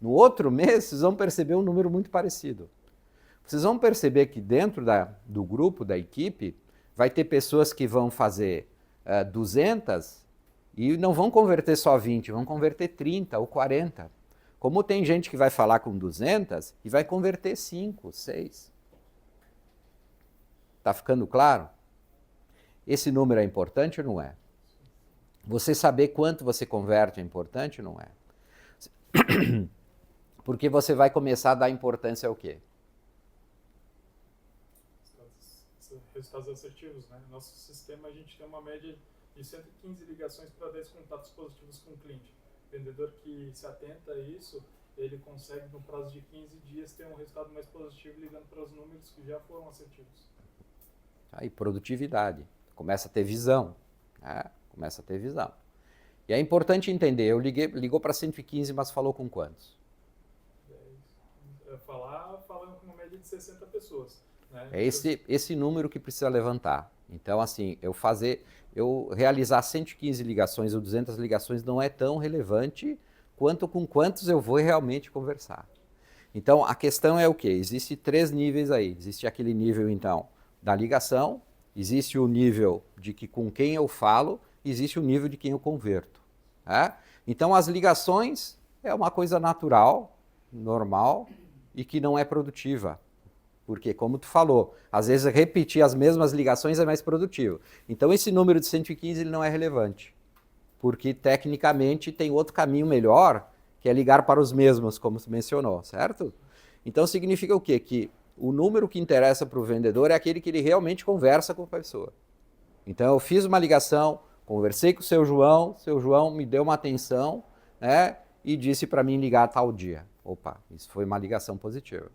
No outro mês, vocês vão perceber um número muito parecido. Vocês vão perceber que dentro do grupo, da equipe, vai ter pessoas que vão fazer 200 e não vão converter só 20, vão converter 30 ou 40. Como tem gente que vai falar com 200 e vai converter 5, 6. Tá ficando claro? Esse número é importante ou não é? Você saber quanto você converte é importante ou não é? Porque você vai começar a dar importância ao quê? Resultados assertivos, né? Nosso sistema, a gente tem uma média de 115 ligações para 10 contatos positivos com o cliente. O vendedor que se atenta a isso, ele consegue, no prazo de 15 dias, ter um resultado mais positivo ligando para os números que já foram assertivos. E produtividade. Começa a ter visão. Começa a ter visão. E é importante entender, ligou para 115, mas falou com quantos? Falando com uma média de 60 pessoas. Né? É esse número que precisa levantar. Então, assim, eu realizar 115 ligações ou 200 ligações não é tão relevante quanto com quantos eu vou realmente conversar. Então, a questão é o quê? Existem 3 níveis aí. Existe aquele nível, então, da ligação, existe o nível de que com quem eu falo, existe o nível de quem eu converto. Então, as ligações é uma coisa natural, normal e que não é produtiva. Porque, como tu falou, às vezes repetir as mesmas ligações é mais produtivo. Então, esse número de 115 ele não é relevante. Porque, tecnicamente, tem outro caminho melhor, que é ligar para os mesmos, como tu mencionou, certo? Então, significa o quê? Que o número que interessa para o vendedor é aquele que ele realmente conversa com a pessoa. Então eu fiz uma ligação, conversei com o seu João me deu uma atenção, né, e disse para mim ligar tal dia. Opa, isso foi uma ligação positiva.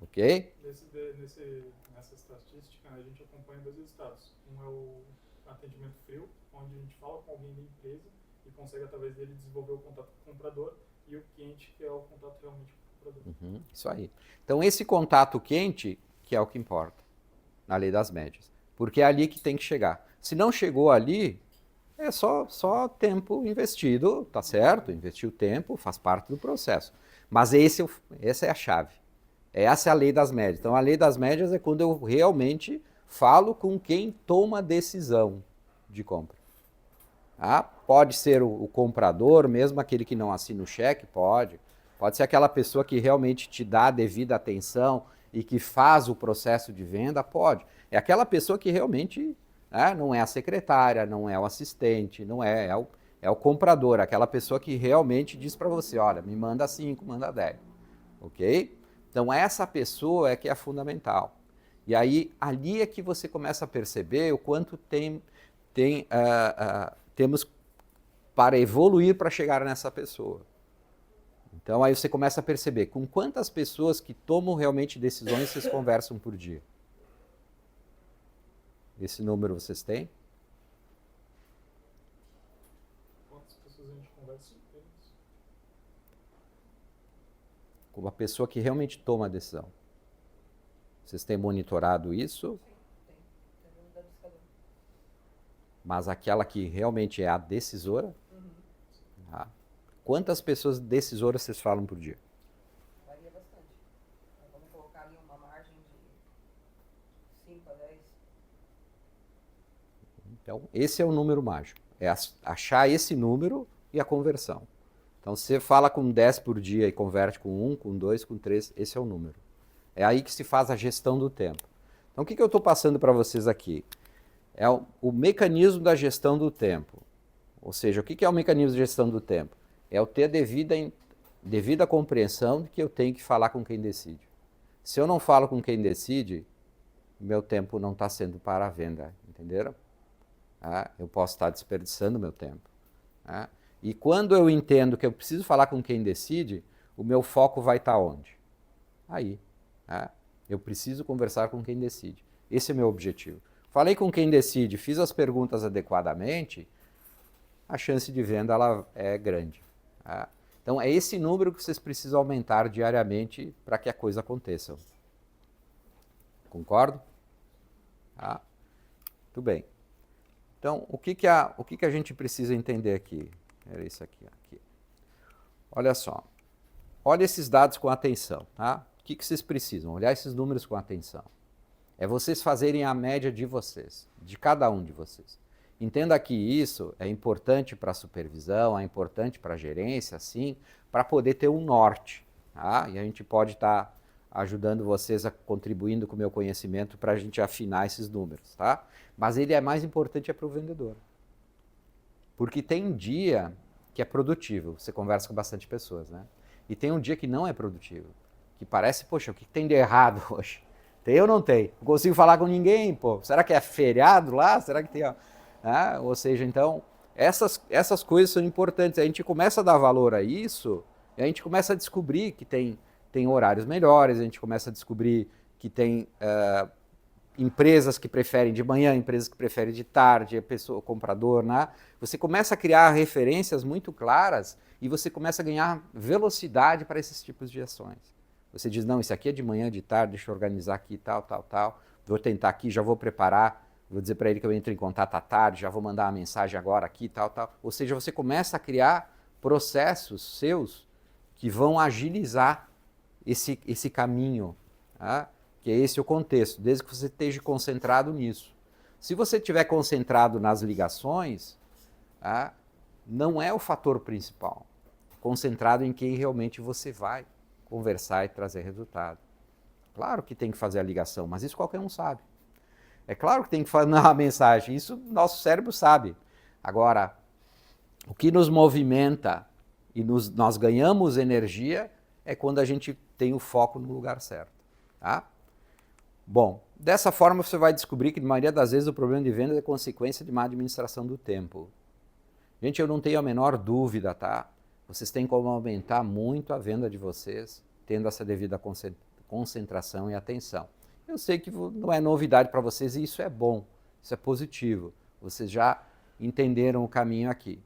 Ok? Nessa estatística, a gente acompanha dois resultados. Um é o atendimento frio, onde a gente fala com alguém da empresa e consegue, através dele, desenvolver o contato com o comprador, e o quente, que é o contato realmente com o comprador. Isso aí. Então, esse contato quente que é o que importa na lei das médias. Porque é ali que tem que chegar. Se não chegou ali, é só tempo investido, tá certo? Investiu tempo, faz parte do processo. Mas essa é a chave. Essa é a lei das médias. Então, a lei das médias é quando eu realmente falo com quem toma decisão de compra. Ah, pode ser o comprador, mesmo aquele que não assina o cheque, pode. Pode ser aquela pessoa que realmente te dá a devida atenção e que faz o processo de venda, pode. É aquela pessoa que realmente não é a secretária, não é o assistente, não é o comprador, aquela pessoa que realmente diz para você, olha, me manda 5, manda 10, ok? Então essa pessoa é que é fundamental. E aí ali é que você começa a perceber o quanto temos para evoluir para chegar nessa pessoa. Então aí você começa a perceber com quantas pessoas que tomam realmente decisões vocês conversam por dia. Esse número vocês têm? Quantas pessoas a gente conversa? Com uma pessoa que realmente toma a decisão. Vocês têm monitorado isso? Mas aquela que realmente é a decisora? Tá. Quantas pessoas decisoras vocês falam por dia? Varia bastante. Vamos colocar ali uma margem de 5 a 10. Então, esse é o número mágico. É achar esse número e a conversão. Então, se você fala com 10 por dia e converte com 1, com 2, com 3, esse é o número. É aí que se faz a gestão do tempo. Então, o que eu estou passando para vocês aqui? É o mecanismo da gestão do tempo. Ou seja, o que é o mecanismo de gestão do tempo? É eu ter a devida compreensão de que eu tenho que falar com quem decide. Se eu não falo com quem decide, meu tempo não está sendo para a venda, entenderam? Eu posso estar desperdiçando meu tempo. E quando eu entendo que eu preciso falar com quem decide, o meu foco vai estar onde? Aí. Eu preciso conversar com quem decide. Esse é o meu objetivo. Falei com quem decide, fiz as perguntas adequadamente, a chance de venda ela é grande. Então é esse número que vocês precisam aumentar diariamente para que a coisa aconteça. Concordo? Tudo bem. Então, o que a gente precisa entender aqui? Era isso aqui. Olha só. Olha esses dados com atenção. Tá? O que vocês precisam? Olhar esses números com atenção. É vocês fazerem a média de vocês, de cada um de vocês. Entenda que isso é importante para a supervisão, é importante para a gerência, sim, para poder ter um norte. Tá? E a gente pode estar ajudando vocês, contribuindo com o meu conhecimento para a gente afinar esses números. Tá? Mas ele é mais importante para o vendedor. Porque tem dia que é produtivo, você conversa com bastante pessoas, né? E tem um dia que não é produtivo, que parece, poxa, o que tem de errado hoje? Tem ou não tem? Não consigo falar com ninguém, pô. Será que é feriado lá? Será que tem... Ou seja, então, essas coisas são importantes. A gente começa a dar valor a isso e a gente começa a descobrir que tem horários melhores, a gente começa a descobrir que tem empresas que preferem de manhã, empresas que preferem de tarde, a pessoa, o comprador, né? Você começa a criar referências muito claras e você começa a ganhar velocidade para esses tipos de ações. Você diz, não, isso aqui é de manhã, de tarde, deixa eu organizar aqui, tal. Vou tentar aqui, já vou preparar, vou dizer para ele que eu entro em contato à tarde, já vou mandar uma mensagem agora aqui, tal. Ou seja, você começa a criar processos seus que vão agilizar esse caminho, tá? Que é esse o contexto, desde que você esteja concentrado nisso. Se você estiver concentrado nas ligações, tá? Não é o fator principal. Concentrado em quem realmente você vai conversar e trazer resultado. Claro que tem que fazer a ligação, mas isso qualquer um sabe. É claro que tem que mandar a mensagem, isso nosso cérebro sabe. Agora, o que nos movimenta e nós ganhamos energia é quando a gente tem o foco no lugar certo. Tá? Bom, dessa forma você vai descobrir que, na maioria das vezes, o problema de venda é consequência de má administração do tempo. Gente, eu não tenho a menor dúvida, tá? Vocês têm como aumentar muito a venda de vocês, tendo essa devida concentração e atenção. Eu sei que não é novidade para vocês e isso é bom, isso é positivo. Vocês já entenderam o caminho aqui.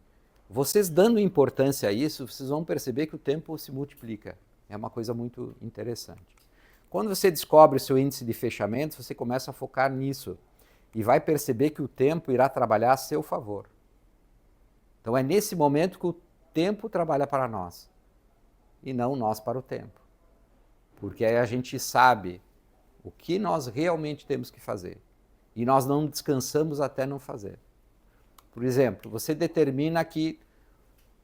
Vocês dando importância a isso, vocês vão perceber que o tempo se multiplica. É uma coisa muito interessante. Quando você descobre o seu índice de fechamento, você começa a focar nisso e vai perceber que o tempo irá trabalhar a seu favor. Então é nesse momento que o tempo trabalha para nós e não nós para o tempo. Porque aí a gente sabe o que nós realmente temos que fazer e nós não descansamos até não fazer. Por exemplo, você determina que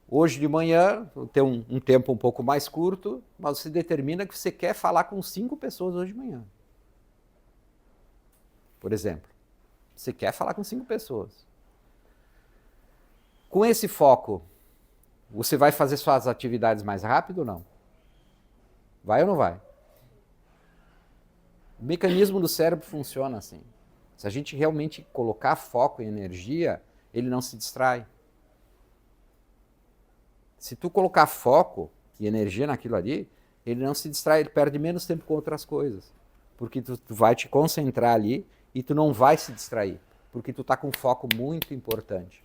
hoje de manhã, tem um tempo um pouco mais curto, mas você determina que você quer falar com 5 pessoas hoje de manhã. Por exemplo, você quer falar com 5 pessoas. Com esse foco, você vai fazer suas atividades mais rápido ou não? Vai ou não vai? O mecanismo do cérebro funciona assim. Se a gente realmente colocar foco e energia, ele não se distrai. Se tu colocar foco e energia naquilo ali, ele não se distrai, ele perde menos tempo com outras coisas. Porque tu vai te concentrar ali e tu não vai se distrair. Porque tu tá com um foco muito importante.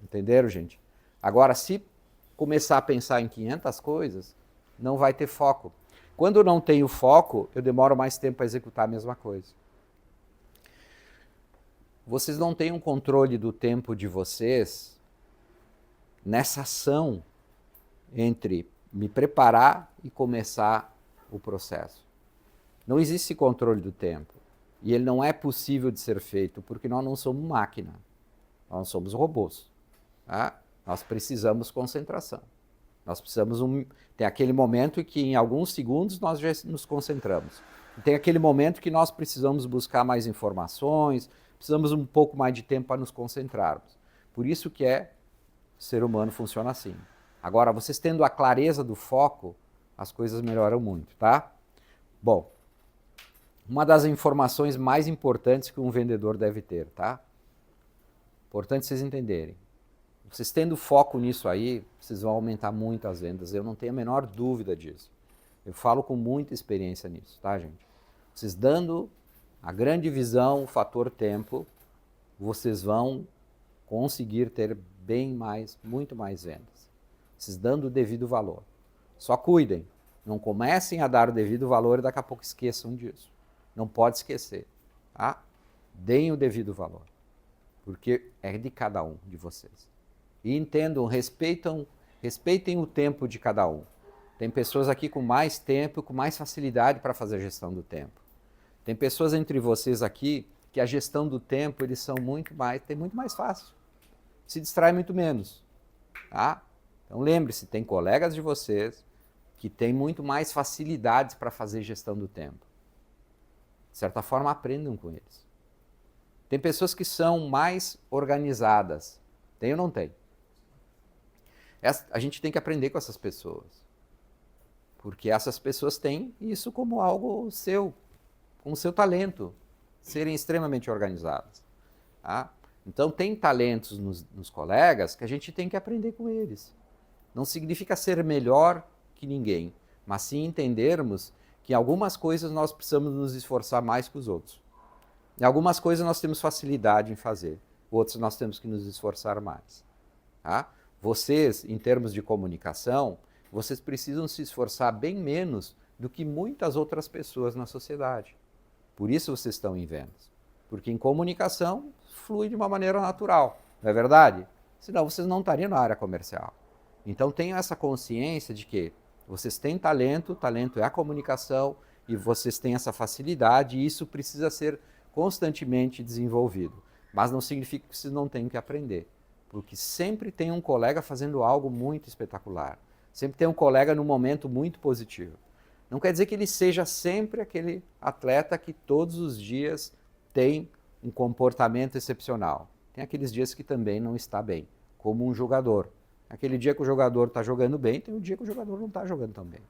Entenderam, gente? Agora, se começar a pensar em 500 coisas, não vai ter foco. Quando eu não tenho foco, eu demoro mais tempo para executar a mesma coisa. Vocês não têm um controle do tempo de vocês nessa ação entre me preparar e começar o processo. Não existe controle do tempo. E ele não é possível de ser feito porque nós não somos máquina. Nós não somos robôs. Tá? Nós precisamos concentração. Nós precisamos tem aquele momento em que em alguns segundos nós já nos concentramos. E tem aquele momento que nós precisamos buscar mais informações, precisamos um pouco mais de tempo para nos concentrarmos. Por isso que o ser humano funciona assim. Agora, vocês tendo a clareza do foco, as coisas melhoram muito, tá? Bom, uma das informações mais importantes que um vendedor deve ter, tá? Importante vocês entenderem. Vocês tendo foco nisso aí, vocês vão aumentar muito as vendas. Eu não tenho a menor dúvida disso. Eu falo com muita experiência nisso, tá, gente? Vocês dando a grande visão, o fator tempo, vocês vão conseguir ter muito mais vendas. Vocês dando o devido valor. Só cuidem, não comecem a dar o devido valor e daqui a pouco esqueçam disso. Não pode esquecer, tá? Deem o devido valor, porque é de cada um de vocês. E entendam, respeitem o tempo de cada um. Tem pessoas aqui com mais tempo, com mais facilidade para fazer a gestão do tempo. Tem pessoas entre vocês aqui que a gestão do tempo eles são muito mais fácil. Se distrai muito menos. Tá? Então lembre-se, tem colegas de vocês que têm muito mais facilidades para fazer gestão do tempo. De certa forma, aprendam com eles. Tem pessoas que são mais organizadas. Tem ou não tem? A gente tem que aprender com essas pessoas. Porque essas pessoas têm isso como algo seu, como seu talento, serem extremamente organizadas. Tá? Então tem talentos nos colegas que a gente tem que aprender com eles. Não significa ser melhor que ninguém, mas sim entendermos que em algumas coisas nós precisamos nos esforçar mais que os outros. Em algumas coisas nós temos facilidade em fazer, outras nós temos que nos esforçar mais. Tá? Vocês, em termos de comunicação, vocês precisam se esforçar bem menos do que muitas outras pessoas na sociedade. Por isso vocês estão em vendas. Porque em comunicação flui de uma maneira natural, não é verdade? Senão vocês não estariam na área comercial. Então tenham essa consciência de que vocês têm talento, talento é a comunicação, e vocês têm essa facilidade, e isso precisa ser constantemente desenvolvido. Mas não significa que vocês não tenham que aprender. Porque sempre tem um colega fazendo algo muito espetacular. Sempre tem um colega num momento muito positivo. Não quer dizer que ele seja sempre aquele atleta que todos os dias tem um comportamento excepcional. Tem aqueles dias que também não está bem, como um jogador. Aquele dia que o jogador está jogando bem, tem um dia que o jogador não está jogando tão bem.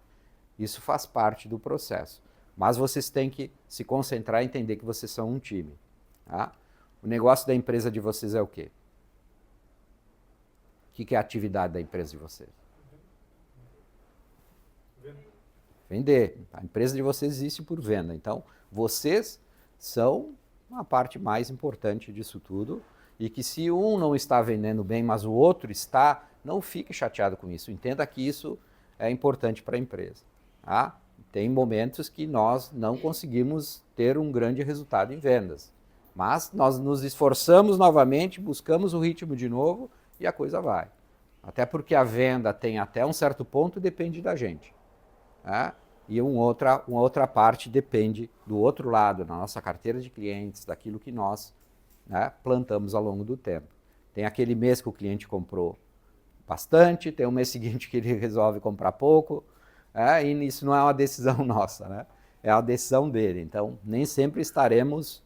Isso faz parte do processo. Mas vocês têm que se concentrar e entender que vocês são um time. Tá? O negócio da empresa de vocês é o quê? O que é a atividade da empresa de vocês? Vender. A empresa de vocês existe por venda. Então, vocês são a parte mais importante disso tudo. E que se um não está vendendo bem, mas o outro está, não fique chateado com isso. Entenda que isso é importante para a empresa. Tá? Tem momentos que nós não conseguimos ter um grande resultado em vendas. Mas nós nos esforçamos novamente, buscamos o ritmo de novo e a coisa vai. Até porque a venda tem até um certo ponto, depende da gente. Tá? E uma outra parte depende do outro lado, da nossa carteira de clientes, daquilo que nós, né, plantamos ao longo do tempo. Tem aquele mês que o cliente comprou bastante, tem um mês seguinte que ele resolve comprar pouco, e isso não é uma decisão nossa, né? É a decisão dele. Então, nem sempre estaremos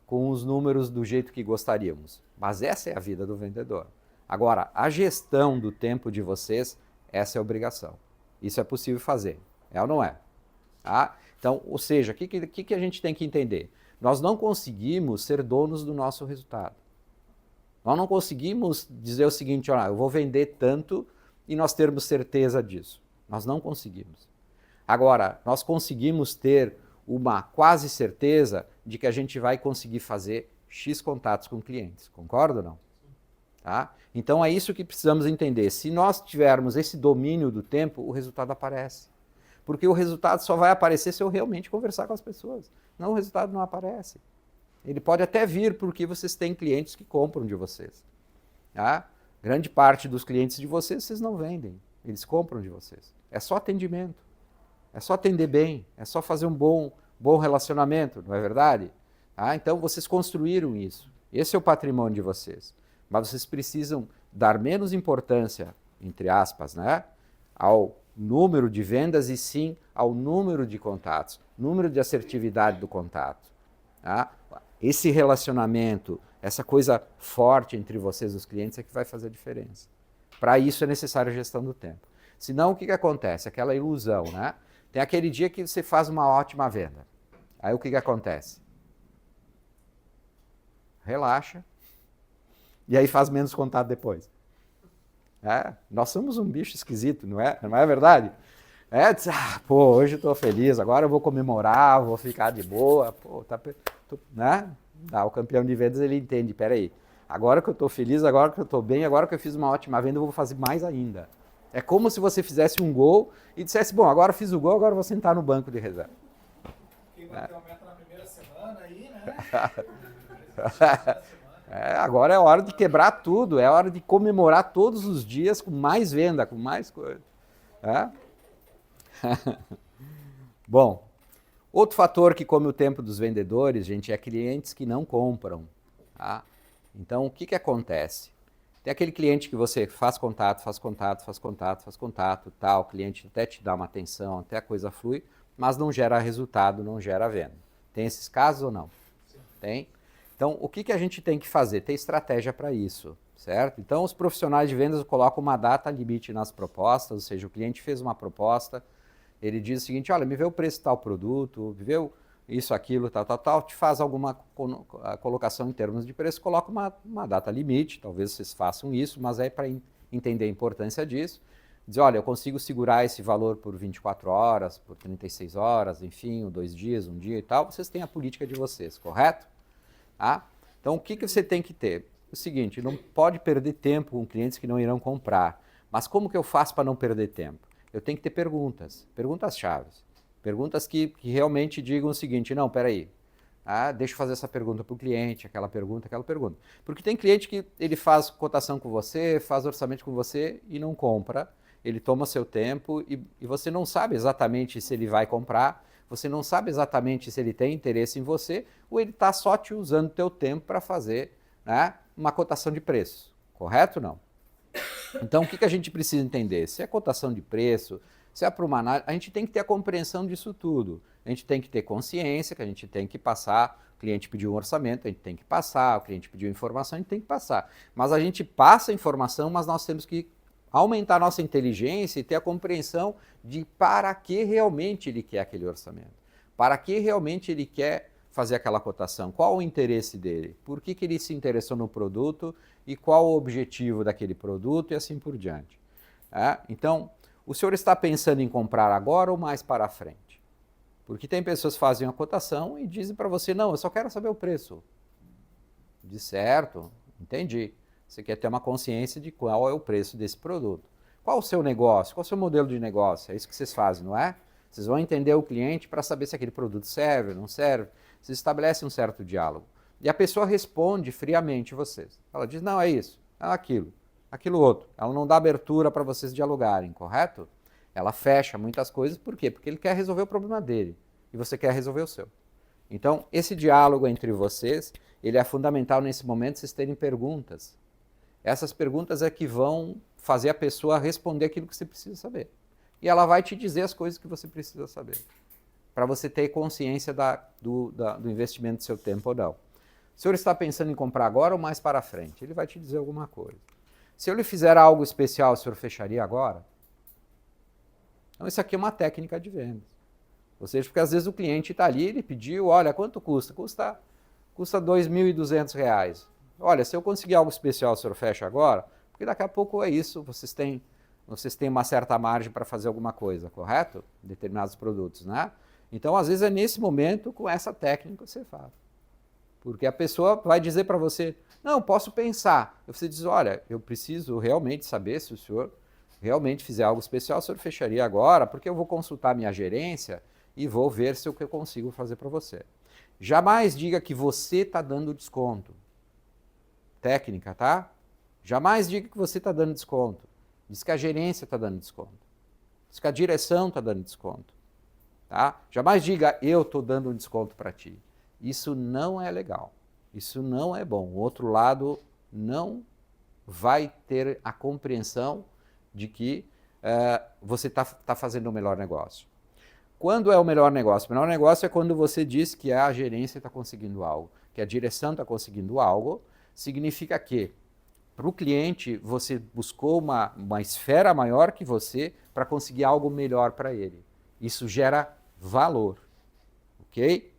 com os números do jeito que gostaríamos. Mas essa é a vida do vendedor. Agora, a gestão do tempo de vocês, essa é a obrigação. Isso é possível fazer, é ou não é? Tá? Então, ou seja, o que a gente tem que entender? Nós não conseguimos ser donos do nosso resultado. Nós não conseguimos dizer o seguinte, olha, eu vou vender tanto e nós termos certeza disso. Nós não conseguimos. Agora, nós conseguimos ter uma quase certeza de que a gente vai conseguir fazer X contatos com clientes. Concorda ou não? Tá? Então é isso que precisamos entender. Se nós tivermos esse domínio do tempo, o resultado aparece. Porque o resultado só vai aparecer se eu realmente conversar com as pessoas. Não, o resultado não aparece. Ele pode até vir porque vocês têm clientes que compram de vocês. Tá? Grande parte dos clientes de vocês não vendem. Eles compram de vocês. É só atendimento. É só atender bem. É só fazer um bom relacionamento, não é verdade? Tá? Então vocês construíram isso. Esse é o patrimônio de vocês. Mas vocês precisam dar menos importância, entre aspas, né, ao número de vendas e sim ao número de contatos, número de assertividade do contato. Tá? Esse relacionamento, essa coisa forte entre vocês e os clientes é que vai fazer a diferença. Para isso é necessário a gestão do tempo. Senão, o que acontece? Aquela ilusão, né? Tem aquele dia que você faz uma ótima venda. Aí o que acontece? Relaxa. E aí faz menos contato depois. Nós somos um bicho esquisito, não é? Não é verdade? Hoje eu estou feliz, agora eu vou comemorar, vou ficar de boa. Né? O campeão de vendas, ele entende, peraí, agora que eu estou feliz, agora que eu estou bem, agora que eu fiz uma ótima venda, eu vou fazer mais ainda. É como se você fizesse um gol e dissesse, bom, agora fiz o gol, agora eu vou sentar no banco de reserva. Quem bateu a meta na primeira semana aí, né? Agora é hora de quebrar tudo, é hora de comemorar todos os dias com mais venda, com mais coisa. Bom, outro fator que come o tempo dos vendedores, gente, é clientes que não compram. Tá? Então, o que acontece? Tem aquele cliente que você faz contato, tal, o cliente até te dá uma atenção, até a coisa flui, mas não gera resultado, não gera venda. Tem esses casos ou não? Sim. Tem? Então, o que a gente tem que fazer? Ter estratégia para isso, certo? Então, os profissionais de vendas colocam uma data limite nas propostas, ou seja, o cliente fez uma proposta, ele diz o seguinte, olha, me vê o preço de tal produto, me vê isso, aquilo, tal, te faz alguma colocação em termos de preço, coloca uma data limite, talvez vocês façam isso, mas é para entender a importância disso. Diz, olha, eu consigo segurar esse valor por 24 horas, por 36 horas, enfim, 2 dias, um dia e tal, vocês têm a política de vocês, correto? Tá? Então, o que você tem que ter? O seguinte, não pode perder tempo com clientes que não irão comprar. Mas como que eu faço para não perder tempo? Eu tenho que ter perguntas-chave. Perguntas que realmente digam o seguinte, não, peraí, deixa eu fazer essa pergunta para o cliente, aquela pergunta. Porque tem cliente que ele faz cotação com você, faz orçamento com você e não compra. Ele toma seu tempo e você não sabe exatamente se ele vai comprar, você não sabe exatamente se ele tem interesse em você ou ele está só te usando o teu tempo para fazer, né, uma cotação de preço. Correto ou não? Então, o que a gente precisa entender? Se é cotação de preço, se é para uma análise, a gente tem que ter a compreensão disso tudo. A gente tem que ter consciência que a gente tem que passar, o cliente pediu um orçamento, a gente tem que passar, o cliente pediu informação, a gente tem que passar. Mas a gente passa a informação, mas nós temos que aumentar a nossa inteligência e ter a compreensão de para que realmente ele quer aquele orçamento. Para que realmente ele quer fazer aquela cotação. Qual o interesse dele? Por que ele se interessou no produto e qual o objetivo daquele produto e assim por diante. Então, o senhor está pensando em comprar agora ou mais para frente? Porque tem pessoas que fazem a cotação e dizem para você, não, eu só quero saber o preço. De certo, entendi. Você quer ter uma consciência de qual é o preço desse produto. Qual o seu negócio? Qual o seu modelo de negócio? É isso que vocês fazem, não é? Vocês vão entender o cliente para saber se aquele produto serve ou não serve. Vocês estabelecem um certo diálogo. E a pessoa responde friamente vocês. Ela diz, não, é isso, é aquilo outro. Ela não dá abertura para vocês dialogarem, correto? Ela fecha muitas coisas, por quê? Porque ele quer resolver o problema dele e você quer resolver o seu. Então, esse diálogo entre vocês, ele é fundamental nesse momento, vocês terem perguntas. Essas perguntas é que vão fazer a pessoa responder aquilo que você precisa saber. E ela vai te dizer as coisas que você precisa saber, para você ter consciência do investimento do seu tempo ou não. O senhor está pensando em comprar agora ou mais para frente? Ele vai te dizer alguma coisa. Se eu lhe fizer algo especial, o senhor fecharia agora? Então, isso aqui é uma técnica de vendas. Ou seja, porque às vezes o cliente está ali, ele pediu, olha, quanto custa? Custa R$ 2.200. Olha, se eu conseguir algo especial, o senhor fecha agora? Porque daqui a pouco é isso, vocês têm uma certa margem para fazer alguma coisa, correto? Determinados produtos, né? Então, às vezes é nesse momento, com essa técnica, que você faz. Porque a pessoa vai dizer para você, não, posso pensar. Você diz, olha, eu preciso realmente saber se o senhor realmente fizer algo especial, o senhor fecharia agora, porque eu vou consultar minha gerência e vou ver se o que eu consigo fazer para você. Jamais diga que você está dando desconto. Técnica, tá? Jamais diga que você está dando desconto. Diz que a gerência está dando desconto. Diz que a direção está dando desconto. Tá? Jamais diga, eu estou dando um desconto para ti. Isso não é legal. Isso não é bom. O outro lado não vai ter a compreensão de que você está fazendo o melhor negócio. Quando é o melhor negócio? O melhor negócio é quando você diz que a gerência está conseguindo algo, que a direção está conseguindo algo, significa que para o cliente você buscou uma esfera maior que você para conseguir algo melhor para ele. Isso gera valor, ok?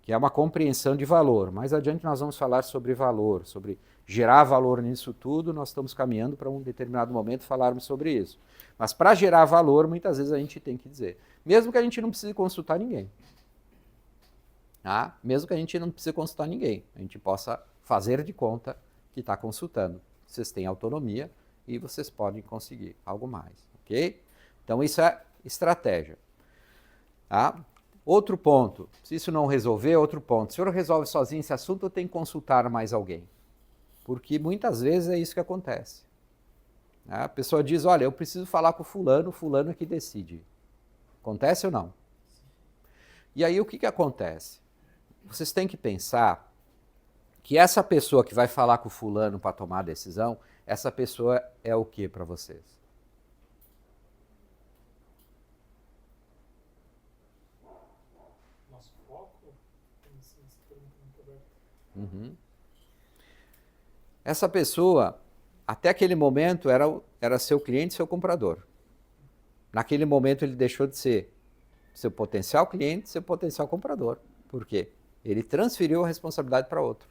Que é uma compreensão de valor. Mais adiante nós vamos falar sobre valor, sobre gerar valor nisso tudo, nós estamos caminhando para um determinado momento falarmos sobre isso. Mas para gerar valor, muitas vezes a gente tem que dizer, mesmo que a gente não precise consultar ninguém. Tá? Mesmo que a gente não precise consultar ninguém, a gente possa fazer de conta que está consultando. Vocês têm autonomia e vocês podem conseguir algo mais, ok? Então isso é estratégia. Tá? Outro ponto, se isso não resolver, outro ponto. Se o senhor resolve sozinho esse assunto, eu tenho que consultar mais alguém. Porque muitas vezes é isso que acontece. A pessoa diz, olha, eu preciso falar com o fulano é que decide. Acontece ou não? E aí o que acontece? Vocês têm que pensar que essa pessoa que vai falar com o fulano para tomar a decisão, essa pessoa é o que para vocês? Nosso foco? Uhum. Essa pessoa, até aquele momento, era seu cliente, seu comprador. Naquele momento ele deixou de ser seu potencial cliente, seu potencial comprador. Por quê? Ele transferiu a responsabilidade para outro.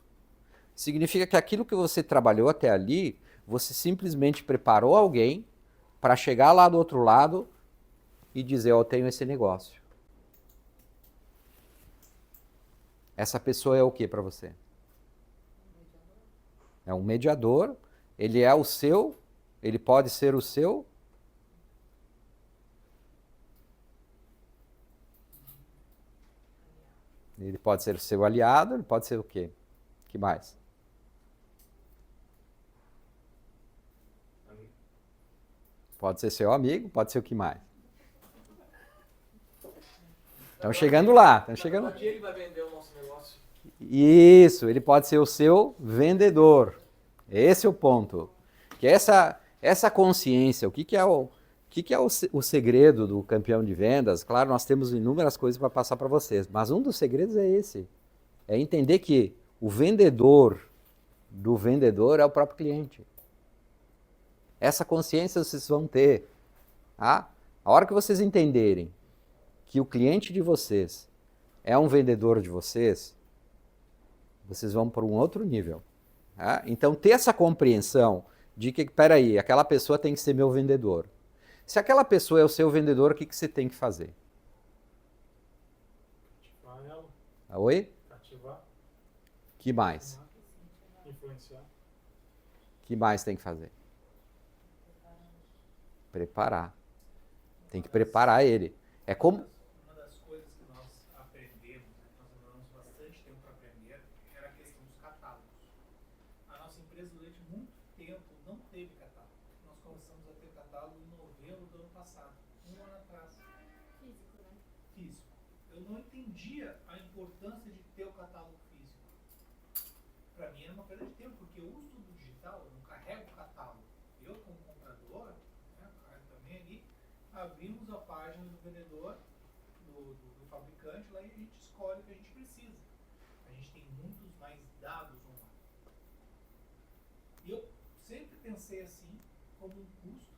Significa que aquilo que você trabalhou até ali, você simplesmente preparou alguém para chegar lá do outro lado e dizer, eu tenho esse negócio. Essa pessoa é o que para você? É um mediador, ele é o seu, ele pode ser o seu. Ele pode ser o seu aliado, ele pode ser o quê? Que mais? Pode ser seu amigo, pode ser o que mais? Estão chegando lá, estão chegando. Um dia ele vai vender o nosso negócio. Isso, ele pode ser o seu vendedor. Esse é o ponto. Que essa consciência, o que é o segredo do campeão de vendas? Claro, nós temos inúmeras coisas para passar para vocês, mas um dos segredos é esse. É entender que o vendedor do vendedor é o próprio cliente. Essa consciência vocês vão ter. Tá? A hora que vocês entenderem que o cliente de vocês é um vendedor de vocês, vocês vão para um outro nível. Tá? Então, ter essa compreensão de que, peraí, aquela pessoa tem que ser meu vendedor. Se aquela pessoa é o seu vendedor, o que você tem que fazer? Cativar ela. Oi? Cativar. Que mais? Influenciar. Que mais tem que fazer? Preparar. Tem que preparar ele. É como... Uma das coisas que nós aprendemos, né, nós demoramos bastante tempo para aprender, era a questão dos catálogos. A nossa empresa, durante muito tempo, não teve catálogo. Nós começamos a ter catálogo em novembro do ano passado, um ano atrás. Físico, né? Físico. Eu não entendia a importância de ter o catálogo físico. Para mim era uma perda de tempo, porque eu uso tudo digital, eu não carrego o catálogo. Eu, como comprador, né, também ali, abrimos a página do vendedor, do fabricante lá, e a gente escolhe o que a gente precisa. A gente tem muitos mais dados online. E eu sempre pensei assim, como um custo,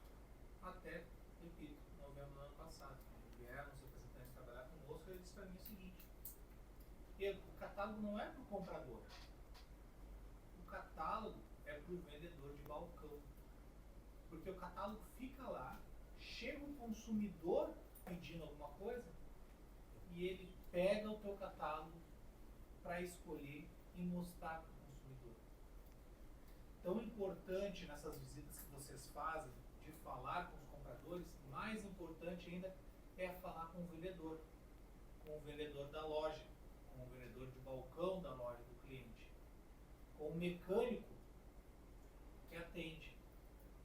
até, repito, novembro do ano passado. Vieram os representantes trabalhar conosco e eles disseram para mim o seguinte: Pedro, o catálogo não é para o comprador. O catálogo é para o vendedor de balcão. Porque o catálogo fica lá, chega um consumidor pedindo alguma coisa e ele pega o teu catálogo para escolher e mostrar para o consumidor. Tão importante nessas visitas que vocês fazem de falar com os compradores, mais importante ainda é falar com o vendedor da loja, com o vendedor de balcão da loja do cliente, com o mecânico que atende.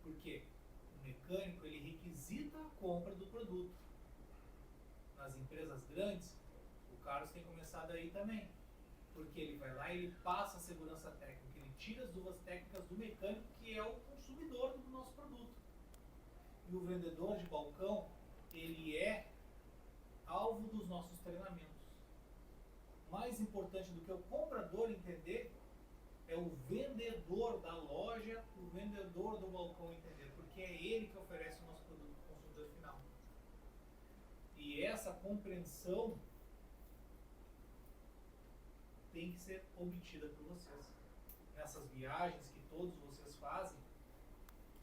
Por quê? O mecânico, ele requisita a compra do produto. Nas empresas grandes, o Carlos tem começado aí também. Porque ele vai lá e ele passa a segurança técnica, ele tira as dúvidas técnicas do mecânico, que é o consumidor do nosso produto. E o vendedor de balcão, ele é alvo dos nossos treinamentos. Mais importante do que o comprador entender, é o vendedor da loja, o vendedor do balcão entender, porque é ele que oferece o nosso produto para o consumidor final. E essa compreensão tem que ser obtida por vocês. Nessas viagens que todos vocês fazem,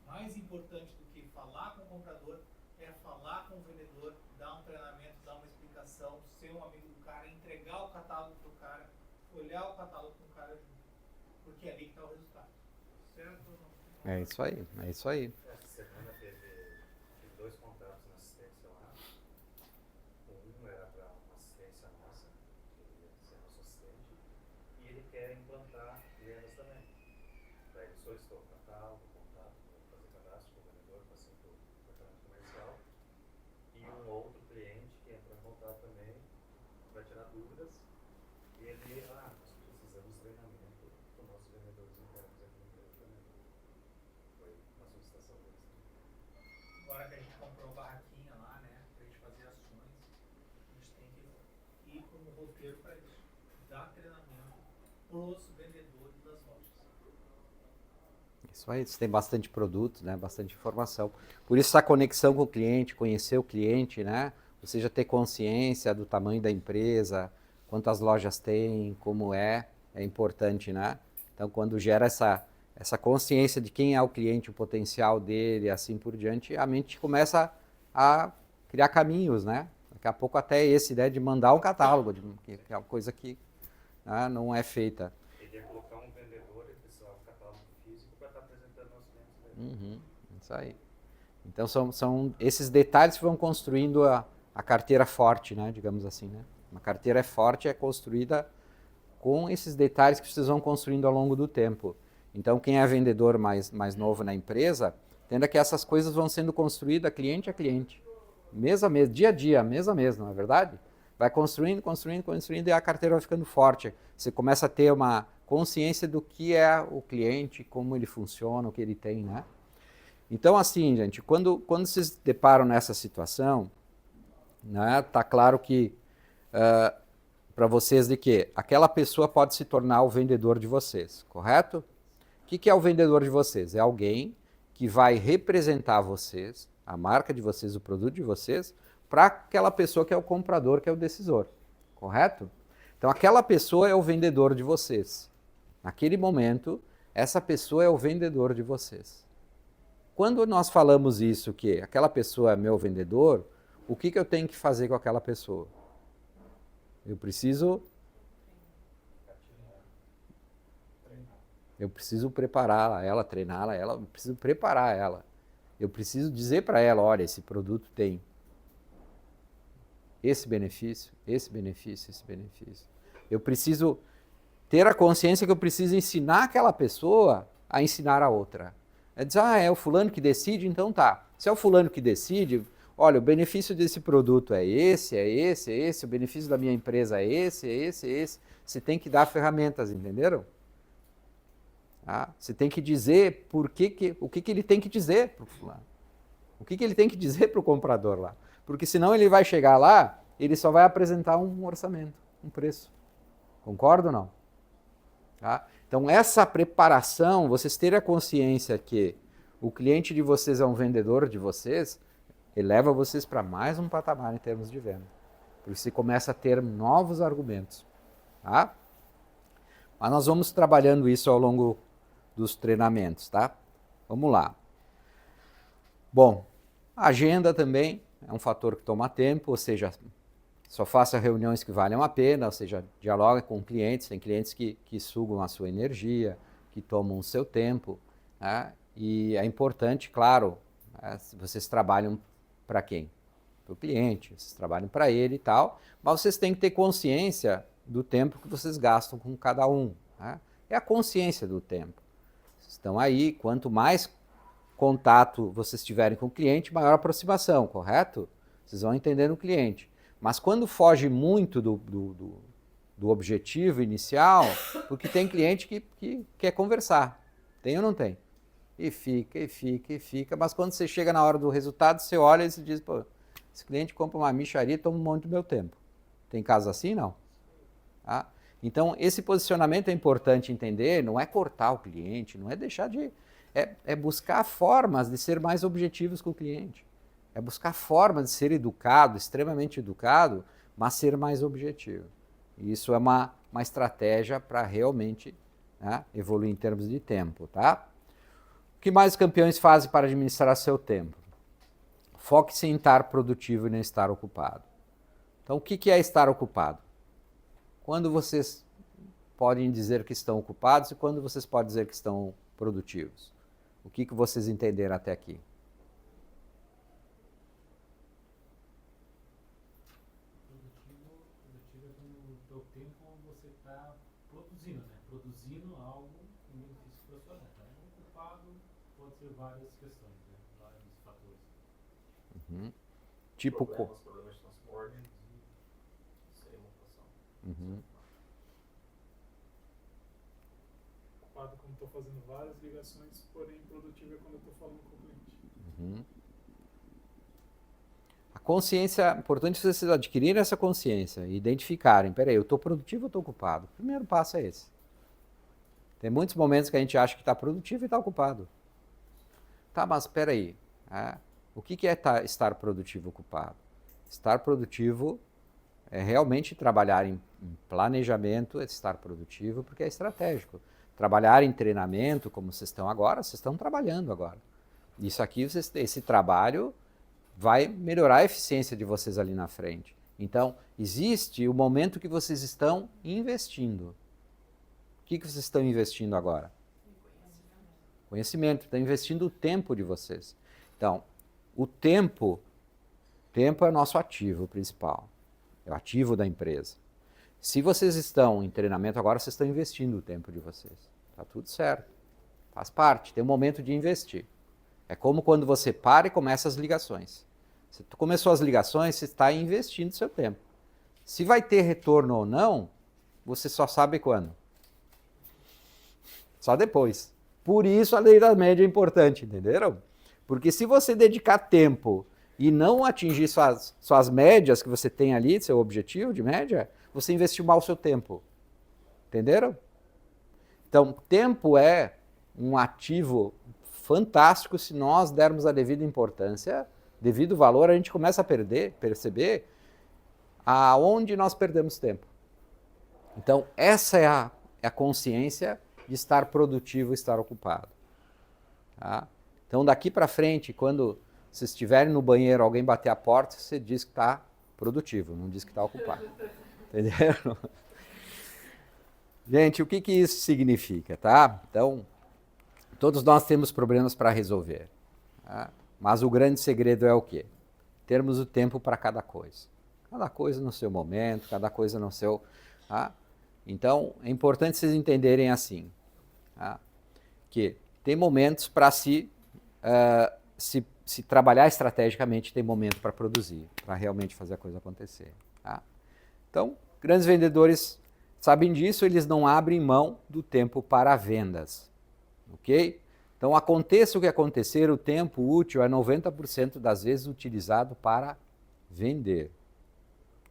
mais importante do que falar com o comprador é falar com o vendedor, dar um treinamento, dar uma explicação, ser um amigo do cara, entregar o catálogo para o cara, olhar o catálogo com o cara junto. Porque é ali que está o resultado. Certo ou não? É isso aí, é isso aí. Essa semana teve dois contratos na assistência lá. Um era para uma assistência nossa, que ele ia ser nosso assistente, e ele quer implantar vendas também. Daí ele solicitou o catálogo, contato, fazer cadastro com o vendedor, passando para o departamento comercial. E um outro cliente que entrou em contato também para tirar dúvidas. E ele, nós precisamos de treinamento com nossos vendedores internos aqui no empresa também. Foi uma solicitação deles. Agora que a gente comprou a barraquinha lá, né, pra gente fazer ações, a gente tem que ir com um roteiro para isso. Dar treinamento pros vendedores das lojas. Isso aí, você tem bastante produto, né? Bastante informação. Por isso essa conexão com o cliente, conhecer o cliente, né? Ou seja, ter consciência do tamanho da empresa, quantas lojas tem, como é importante, né? Então, quando gera essa consciência de quem é o cliente, o potencial dele, assim por diante, a mente começa a criar caminhos, né? Daqui a pouco até essa ideia de mandar um catálogo, que é uma coisa que não é feita. Ele ia colocar um vendedor e pessoal o catálogo físico para estar apresentando aos clientes dele. Isso aí. Então, são esses detalhes que vão construindo a carteira forte, né? Digamos assim, né? Uma carteira forte é construída com esses detalhes que vocês vão construindo ao longo do tempo. Então, quem é vendedor mais novo na empresa, entenda que essas coisas vão sendo construídas cliente a cliente, mês a mês, dia a dia, mês a mês, não é verdade? Vai construindo e a carteira vai ficando forte. Você começa a ter uma consciência do que é o cliente, como ele funciona, o que ele tem, né? Então, assim, gente, quando vocês se deparam nessa situação, né, tá claro que para vocês de que aquela pessoa pode se tornar o vendedor de vocês, correto? O que é o vendedor de vocês? É alguém que vai representar vocês, a marca de vocês, o produto de vocês, para aquela pessoa que é o comprador, que é o decisor. Correto? Então, aquela pessoa é o vendedor de vocês. Naquele momento, essa pessoa é o vendedor de vocês. Quando nós falamos isso, que aquela pessoa é meu vendedor, o que eu tenho que fazer com aquela pessoa? Eu preciso preparar ela, treiná-la, eu preciso preparar ela. Eu preciso dizer para ela, olha, esse produto tem esse benefício, esse benefício, esse benefício. Eu preciso ter a consciência que eu preciso ensinar aquela pessoa a ensinar a outra. É dizer, é o fulano que decide, então tá. Se é o fulano que decide, olha, o benefício desse produto é esse, o benefício da minha empresa é esse. Você tem que dar ferramentas, entenderam? Você tem que dizer o que ele tem que dizer para o fulano. O que ele tem que dizer para o comprador lá. Porque senão ele vai chegar lá, ele só vai apresentar um orçamento, um preço. Concorda ou não? Então essa preparação, vocês terem a consciência que o cliente de vocês é um vendedor de vocês, eleva vocês para mais um patamar em termos de venda. Porque você começa a ter novos argumentos. Tá? Mas nós vamos trabalhando isso ao longo dos treinamentos, tá? Vamos lá. Bom, a agenda também é um fator que toma tempo, ou seja, só faça reuniões que valham a pena, ou seja, dialogue com clientes, tem clientes que sugam a sua energia, que tomam o seu tempo, né? E é importante, claro, se vocês trabalham para quem? Para o cliente, vocês trabalham para ele e tal, mas vocês têm que ter consciência do tempo que vocês gastam com cada um, né? É a consciência do tempo. Vocês estão aí, quanto mais contato vocês tiverem com o cliente, maior aproximação, correto? Vocês vão entendendo o cliente. Mas quando foge muito do objetivo inicial, porque tem cliente que quer conversar, tem ou não tem? E fica, mas quando você chega na hora do resultado, você olha e se diz, pô, esse cliente compra uma mixaria e toma um monte do meu tempo. Tem casos assim, não? Então, esse posicionamento é importante entender, não é cortar o cliente, não é deixar de... É buscar formas de ser mais objetivos com o cliente. É buscar formas de ser educado, extremamente educado, mas ser mais objetivo. E isso é uma estratégia para realmente, né, evoluir em termos de tempo, tá? O que mais os campeões fazem para administrar seu tempo? Foque-se em estar produtivo e não estar ocupado. Então, o que é estar ocupado? Quando vocês podem dizer que estão ocupados e quando vocês podem dizer que estão produtivos? O que vocês entenderam até aqui? Produtivo é quando o teu tempo você está produzindo, né? Produzindo algo em benefício para a sua vida. Ocupado pode ser várias questões, né? Vários fatores. Tipo... Problemas de transporte, sem lotação. Ocupado quando estou fazendo várias ligações, porém produtivo é quando eu estou falando com o cliente. A consciência, é importante vocês adquirirem essa consciência e identificarem, peraí, eu estou produtivo ou estou ocupado? O primeiro passo é esse. Tem muitos momentos que a gente acha que está produtivo e está ocupado. Tá, mas peraí, o que é estar produtivo e ocupado? Estar produtivo é realmente trabalhar em planejamento, é estar produtivo porque é estratégico. Trabalhar em treinamento, como vocês estão agora, vocês estão trabalhando agora. Isso aqui, esse trabalho vai melhorar a eficiência de vocês ali na frente. Então, existe o momento que vocês estão investindo. O que vocês estão investindo agora? Conhecimento. Estão investindo o tempo de vocês. Então, o tempo é o nosso ativo principal. É o ativo da empresa. Se vocês estão em treinamento agora, vocês estão investindo o tempo de vocês. Tá tudo certo. Faz parte. Tem um momento de investir. É como quando você para e começa as ligações. Se tu começou as ligações, você está investindo seu tempo. Se vai ter retorno ou não, você só sabe quando. Só depois. Por isso a lei da média é importante, entenderam? Porque se você dedicar tempo e não atingir suas médias que você tem ali, seu objetivo de média, você investiu mal o seu tempo. Entenderam? Então, tempo é um ativo fantástico se nós dermos a devida importância, devido valor, a gente começa a perceber aonde nós perdemos tempo. Então, essa é a consciência de estar produtivo, estar ocupado. Tá? Então, daqui para frente, quando vocês estiverem no banheiro, alguém bater a porta, você diz que está produtivo, não diz que está ocupado. Entenderam? Gente, o que isso significa, tá? Então, todos nós temos problemas para resolver. Tá? Mas o grande segredo é o quê? Termos o tempo para cada coisa. Cada coisa no seu momento, cada coisa no seu... Tá? Então, é importante vocês entenderem assim, tá? Que tem momentos para se trabalhar estrategicamente, tem momento para produzir, para realmente fazer a coisa acontecer. Tá? Então, grandes vendedores sabem disso, eles não abrem mão do tempo para vendas. Ok? Então, aconteça o que acontecer, o tempo útil é 90% das vezes utilizado para vender.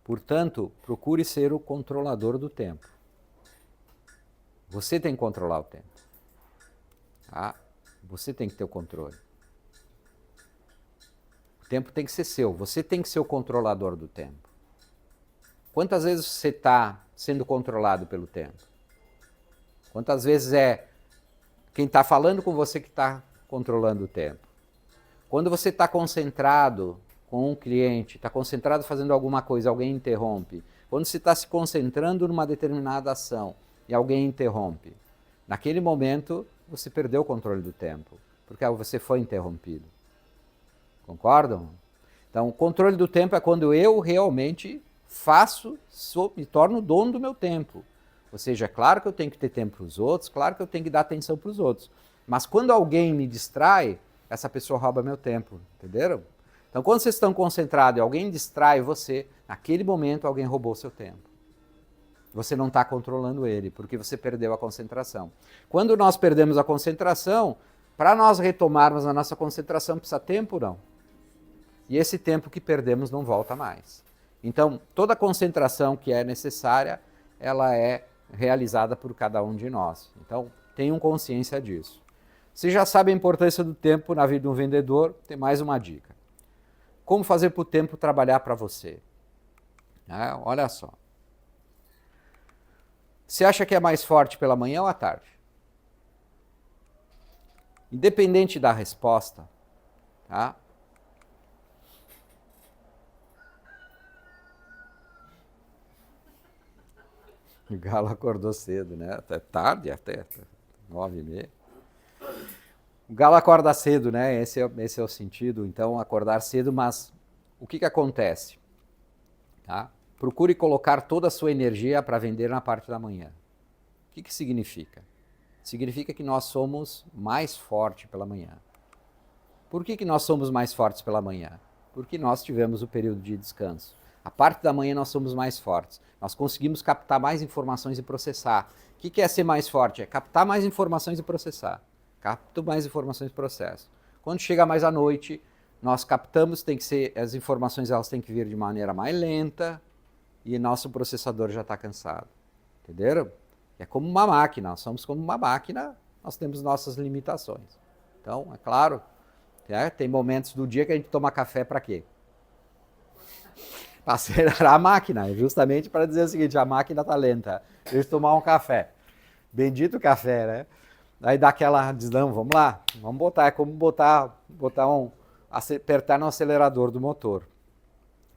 Portanto, procure ser o controlador do tempo. Você tem que controlar o tempo. Tá? Você tem que ter o controle. O tempo tem que ser seu. Você tem que ser o controlador do tempo. Quantas vezes você está sendo controlado pelo tempo? Quantas vezes é quem está falando com você que está controlando o tempo? Quando você está concentrado com um cliente, está concentrado fazendo alguma coisa, alguém interrompe. Quando você está se concentrando numa determinada ação e alguém interrompe, naquele momento você perdeu o controle do tempo, porque você foi interrompido. Concordam? Então, o controle do tempo é quando eu realmente me torno dono do meu tempo. Ou seja, é claro que eu tenho que ter tempo para os outros, claro que eu tenho que dar atenção para os outros. Mas quando alguém me distrai, essa pessoa rouba meu tempo, entenderam? Então, quando vocês estão concentrados e alguém distrai você, naquele momento alguém roubou seu tempo. Você não está controlando ele, porque você perdeu a concentração. Quando nós perdemos a concentração, para nós retomarmos a nossa concentração, precisa tempo ou não? E esse tempo que perdemos não volta mais. Então, toda a concentração que é necessária, ela é realizada por cada um de nós. Então, tenham consciência disso. Se já sabe a importância do tempo na vida de um vendedor, tem mais uma dica. Como fazer para o tempo trabalhar para você? Olha só. Você acha que é mais forte pela manhã ou à tarde? Independente da resposta, tá? O galo acordou cedo, né? Até tarde, até 9h30. O galo acorda cedo, né? Esse é o sentido, então, acordar cedo, mas o que acontece? Tá? Procure colocar toda a sua energia para vender na parte da manhã. O que significa? Significa que nós somos mais fortes pela manhã. Por que nós somos mais fortes pela manhã? Porque nós tivemos o período de descanso. A parte da manhã nós somos mais fortes. Nós conseguimos captar mais informações e processar. O que é ser mais forte? É captar mais informações e processar. Capto mais informações e processo. Quando chega mais à noite, nós captamos, as informações elas têm que vir de maneira mais lenta e nosso processador já está cansado. Entenderam? É como uma máquina, nós somos como uma máquina, nós temos nossas limitações. Então, é claro, tem momentos do dia que a gente toma café para quê? Para acelerar a máquina, justamente para dizer o seguinte, a máquina está lenta, deixa eu tomar um café. Bendito café, né? Aí dá aquela, diz, não, vamos lá, vamos botar, é como apertar no acelerador do motor.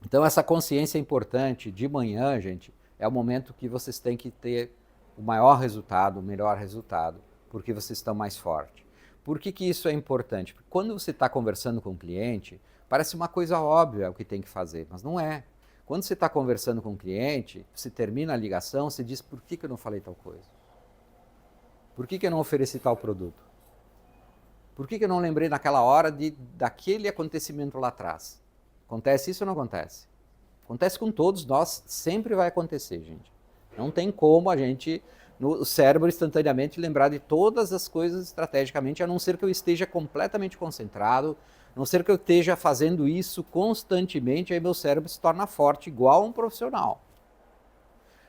Então essa consciência é importante, de manhã, gente, é o momento que vocês têm que ter o maior resultado, o melhor resultado, porque vocês estão mais fortes. Por que isso é importante? Porque quando você está conversando com o cliente, parece uma coisa óbvia o que tem que fazer, mas não é. Quando você está conversando com o cliente, você termina a ligação, você diz, por que eu não falei tal coisa? Por que eu não ofereci tal produto? Por que eu não lembrei naquela hora daquele acontecimento lá atrás? Acontece isso ou não acontece? Acontece com todos nós, sempre vai acontecer, gente. Não tem como a gente, no cérebro, instantaneamente lembrar de todas as coisas estrategicamente, a não ser que eu esteja completamente concentrado, a não ser que eu esteja fazendo isso constantemente, aí meu cérebro se torna forte, igual a um profissional.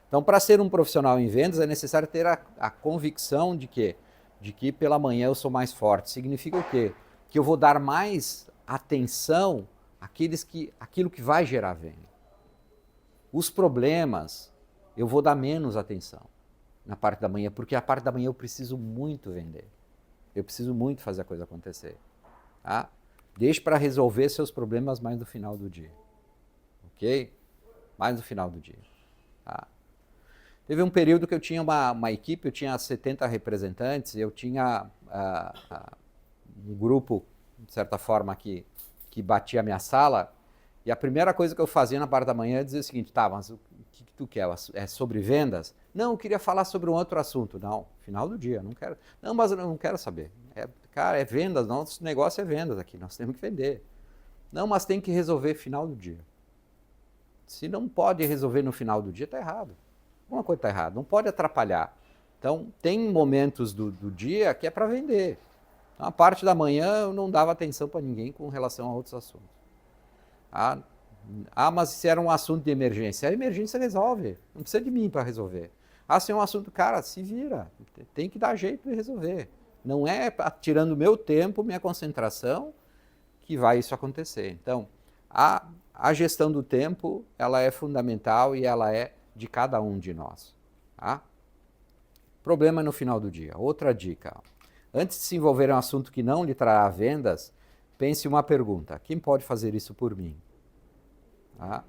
Então, para ser um profissional em vendas, é necessário ter a convicção de que de que pela manhã eu sou mais forte. Significa o quê? Que eu vou dar mais atenção àquilo que vai gerar venda. Os problemas, eu vou dar menos atenção na parte da manhã, porque a parte da manhã eu preciso muito vender. Eu preciso muito fazer a coisa acontecer. Tá? Deixe para resolver seus problemas mais no final do dia. Ok? Mais no final do dia. Tá? Teve um período que eu tinha uma equipe, eu tinha 70 representantes, eu tinha um grupo, de certa forma, que batia a minha sala, e a primeira coisa que eu fazia na parte da manhã é dizer o seguinte: tá, mas o que tu quer? É sobre vendas? Não, eu queria falar sobre um outro assunto. Não, final do dia, não quero. Não, mas eu não quero saber. Cara, é vendas, nosso negócio é vendas aqui, nós temos que vender. Não, mas tem que resolver final do dia. Se não pode resolver no final do dia, está errado. Alguma coisa está errada, não pode atrapalhar. Então, tem momentos do dia que é para vender. Então, a parte da manhã eu não dava atenção para ninguém com relação a outros assuntos. Mas se era um assunto de emergência, a emergência resolve, não precisa de mim para resolver. Se é um assunto, cara, se vira, tem que dar jeito de resolver. Não é tirando meu tempo, minha concentração, que vai isso acontecer. Então, a gestão do tempo, ela é fundamental e ela é de cada um de nós. Tá? Problema no final do dia. Outra dica. Antes de se envolver em um assunto que não lhe trará vendas, pense uma pergunta: quem pode fazer isso por mim? Tá?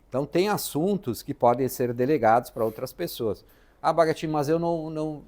Então, tem assuntos que podem ser delegados para outras pessoas. Bagatinho, mas eu não...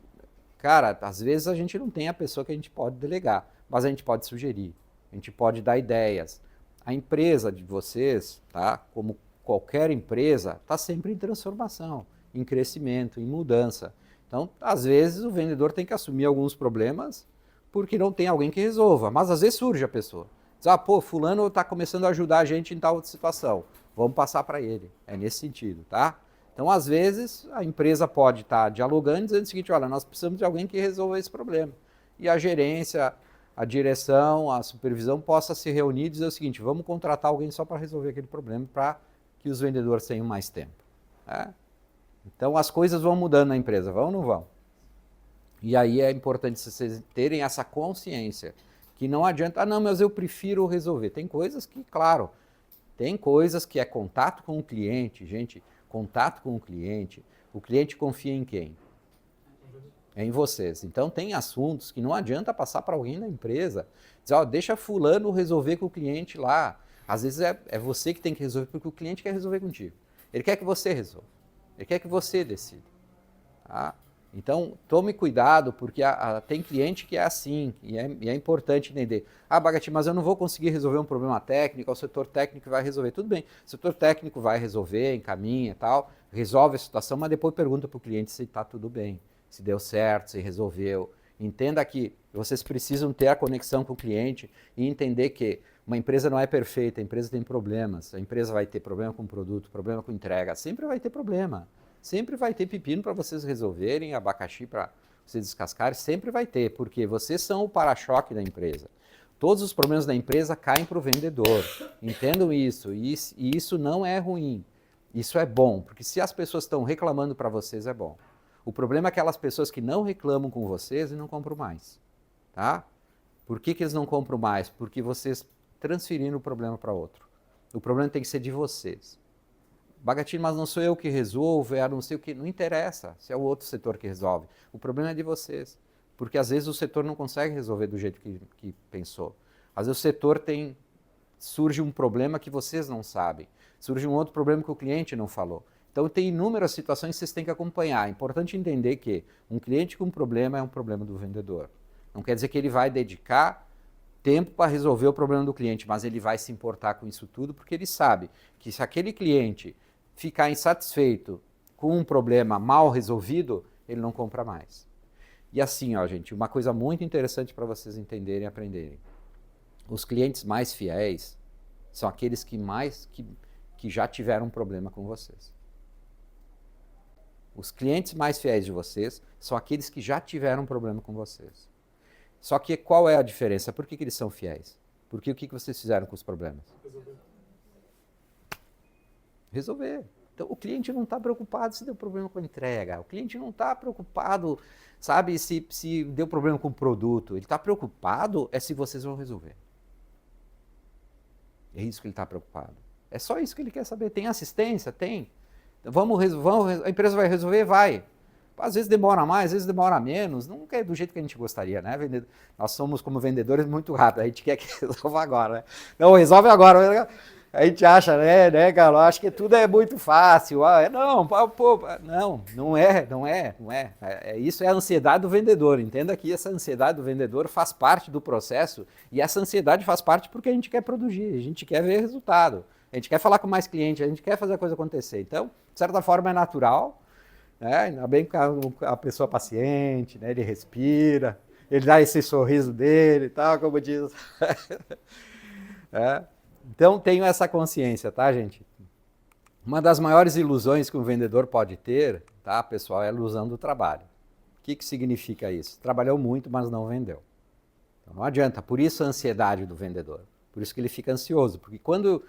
Cara, às vezes a gente não tem a pessoa que a gente pode delegar, mas a gente pode sugerir, a gente pode dar ideias. A empresa de vocês, tá? Como qualquer empresa, está sempre em transformação, em crescimento, em mudança. Então, às vezes, o vendedor tem que assumir alguns problemas porque não tem alguém que resolva. Mas, às vezes, surge a pessoa. Diz, fulano está começando a ajudar a gente em tal situação. Vamos passar para ele. É nesse sentido, tá? Então, às vezes, a empresa pode estar dialogando e dizendo o seguinte: olha, nós precisamos de alguém que resolva esse problema. E a gerência, a direção, a supervisão possa se reunir e dizer o seguinte: vamos contratar alguém só para resolver aquele problema, para que os vendedores tenham mais tempo. Né? Então, as coisas vão mudando na empresa, vão ou não vão? E aí é importante vocês terem essa consciência, que não adianta, não, mas eu prefiro resolver. Tem coisas que, claro, tem coisas que é contato com o cliente, gente, contato com o cliente confia em quem? É em vocês. Então, tem assuntos que não adianta passar para alguém da empresa. Dizer, deixa fulano resolver com o cliente lá. Às vezes é você que tem que resolver, porque o cliente quer resolver contigo. Ele quer que você resolva. Ele quer que você decida. Tá? Então, tome cuidado, porque tem cliente que é assim, e é importante entender. Bagatinho, mas eu não vou conseguir resolver um problema técnico, o setor técnico vai resolver. Tudo bem, o setor técnico vai resolver, encaminha e tal, resolve a situação, mas depois pergunta para o cliente se está tudo bem, se deu certo, se resolveu. Entenda que vocês precisam ter a conexão com o cliente e entender que uma empresa não é perfeita, a empresa tem problemas, a empresa vai ter problema com o produto, problema com entrega, sempre vai ter problema. Sempre vai ter pepino para vocês resolverem, abacaxi para vocês descascarem, sempre vai ter, porque vocês são o para-choque da empresa. Todos os problemas da empresa caem para o vendedor. Entendam isso, e isso não é ruim. Isso é bom, porque se as pessoas estão reclamando para vocês, é bom. O problema é aquelas pessoas que não reclamam com vocês e não compram mais. Tá? Por que eles não compram mais? Porque vocês transferiram o problema para outro. O problema tem que ser de vocês. Bagatinho, mas não sou eu que resolvo, não sei o que. Não interessa se é o outro setor que resolve. O problema é de vocês. Porque às vezes o setor não consegue resolver do jeito que pensou. Às vezes o setor surge um problema que vocês não sabem. Surge um outro problema que o cliente não falou. Então tem inúmeras situações que vocês têm que acompanhar. É importante entender que um cliente com problema é um problema do vendedor. Não quer dizer que ele vai dedicar tempo para resolver o problema do cliente, mas ele vai se importar com isso tudo porque ele sabe que se aquele cliente ficar insatisfeito com um problema mal resolvido, ele não compra mais. E assim, gente, uma coisa muito interessante para vocês entenderem e aprenderem. Os clientes mais fiéis são aqueles que já tiveram um problema com vocês. Os clientes mais fiéis de vocês são aqueles que já tiveram um problema com vocês. Só que qual é a diferença? Por que eles são fiéis? Porque o que vocês fizeram com os problemas? Resolver. Então, o cliente não está preocupado se deu problema com a entrega, o cliente não está preocupado, sabe, se deu problema com o produto, ele está preocupado se vocês vão resolver. É isso que ele está preocupado. É só isso que ele quer saber. Tem assistência? Tem. A empresa vai resolver? Vai. Às vezes demora mais, às vezes demora menos, nunca é do jeito que a gente gostaria, né? Nós somos, como vendedores, muito rápidos, a gente quer que resolva agora, né? Não, resolve agora. A gente acha, né, Carlos? Acho que tudo é muito fácil. Não é. Isso é a ansiedade do vendedor. Entenda que essa ansiedade do vendedor faz parte do processo e essa ansiedade faz parte porque a gente quer produzir, a gente quer ver resultado, a gente quer falar com mais clientes, a gente quer fazer a coisa acontecer. Então, de certa forma, é natural. Ainda bem que a pessoa paciente, né, ele respira, ele dá esse sorriso dele e tal, como diz. Então, tenho essa consciência, tá, gente? Uma das maiores ilusões que um vendedor pode ter, tá, pessoal, é a ilusão do trabalho. O que significa isso? Trabalhou muito, mas não vendeu. Então, não adianta, por isso a ansiedade do vendedor. Por isso que ele fica ansioso, porque quando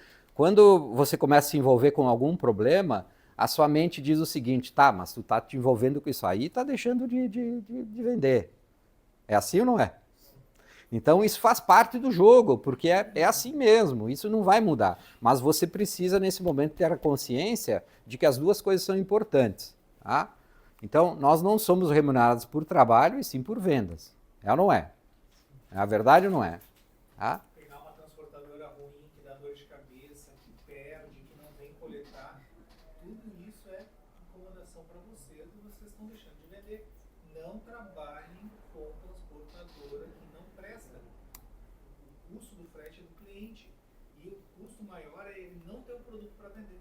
você começa a se envolver com algum problema, a sua mente diz o seguinte, tá, mas tu tá te envolvendo com isso aí e tá deixando de vender. É assim ou não é? Então isso faz parte do jogo, porque é assim mesmo, isso não vai mudar. Mas você precisa, nesse momento, ter a consciência de que as duas coisas são importantes. Tá? Então, nós não somos remunerados por trabalho, e sim por vendas. É ou não é? É a verdade ou não é? Tá? Pegar uma transportadora ruim, que dá dor de cabeça, que perde, que não vem coletar, tudo isso é incomodação para vocês e vocês estão deixando de vender. Não trabalhem com transportadora que não presta. O custo do frete é do cliente e o custo maior é ele não ter o produto para vender.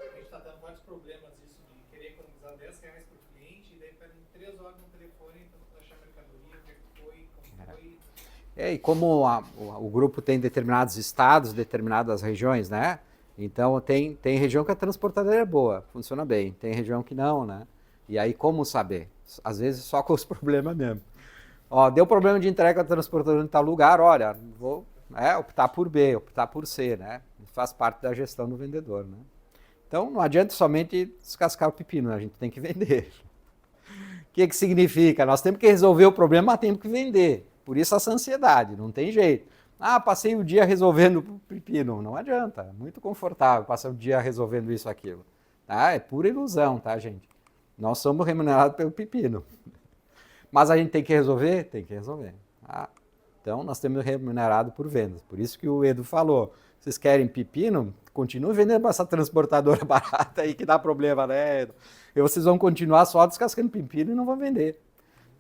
A gente está tendo vários problemas disso, de querer economizar R$10 por cliente e daí perdem 3 horas no telefone tentando achar mercadoria, o que foi, como foi. E como o grupo tem determinados estados, determinadas regiões, né? Então tem região que a transportadora é boa, funciona bem, tem região que não, né? E aí como saber? Às vezes só com os problemas mesmo. Deu problema de entrega da transportadora em tal lugar, olha, vou optar por B, optar por C, né? Faz parte da gestão do vendedor, né? Então não adianta somente descascar o pepino, né? A gente tem que vender. O que significa? Nós temos que resolver o problema, mas temos que vender. Por isso essa ansiedade, não tem jeito. Passei o dia resolvendo o pepino. Não adianta, é muito confortável passar o dia resolvendo isso, aquilo. Tá? É pura ilusão, tá, gente? Nós somos remunerados pelo pepino. Mas a gente tem que resolver? Tem que resolver. Tá? Então, nós temos remunerado por vendas. Por isso que o Edu falou, vocês querem pepino? Continuem vendendo essa transportadora barata aí que dá problema, né? E vocês vão continuar só descascando pepino e não vão vender.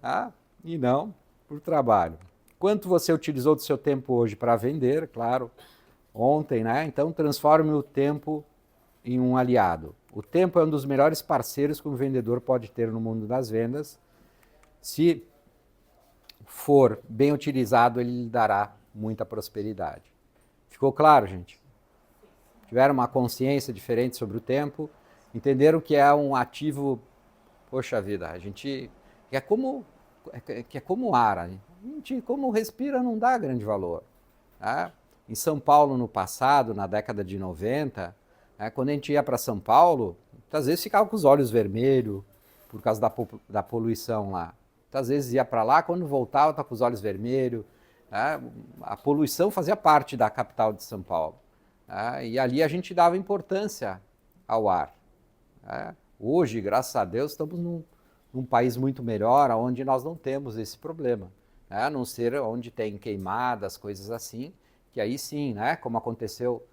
Tá? E não por trabalho. Quanto você utilizou do seu tempo hoje para vender, claro, ontem, né? Então transforme o tempo em um aliado. O tempo é um dos melhores parceiros que um vendedor pode ter no mundo das vendas. Se for bem utilizado, ele lhe dará muita prosperidade. Ficou claro, gente? Tiveram uma consciência diferente sobre o tempo, entenderam que é um ativo, poxa vida, a gente é como ar, a gente como respira não dá grande valor. Tá? Em São Paulo no passado, na década de 90, quando a gente ia para São Paulo, muitas vezes ficava com os olhos vermelhos por causa da poluição lá. Muitas vezes ia para lá, quando voltava estava com os olhos vermelhos. A poluição fazia parte da capital de São Paulo. E ali a gente dava importância ao ar. Hoje, graças a Deus, estamos num país muito melhor, onde nós não temos esse problema. A não ser onde tem queimadas, coisas assim, que aí sim, né, como aconteceu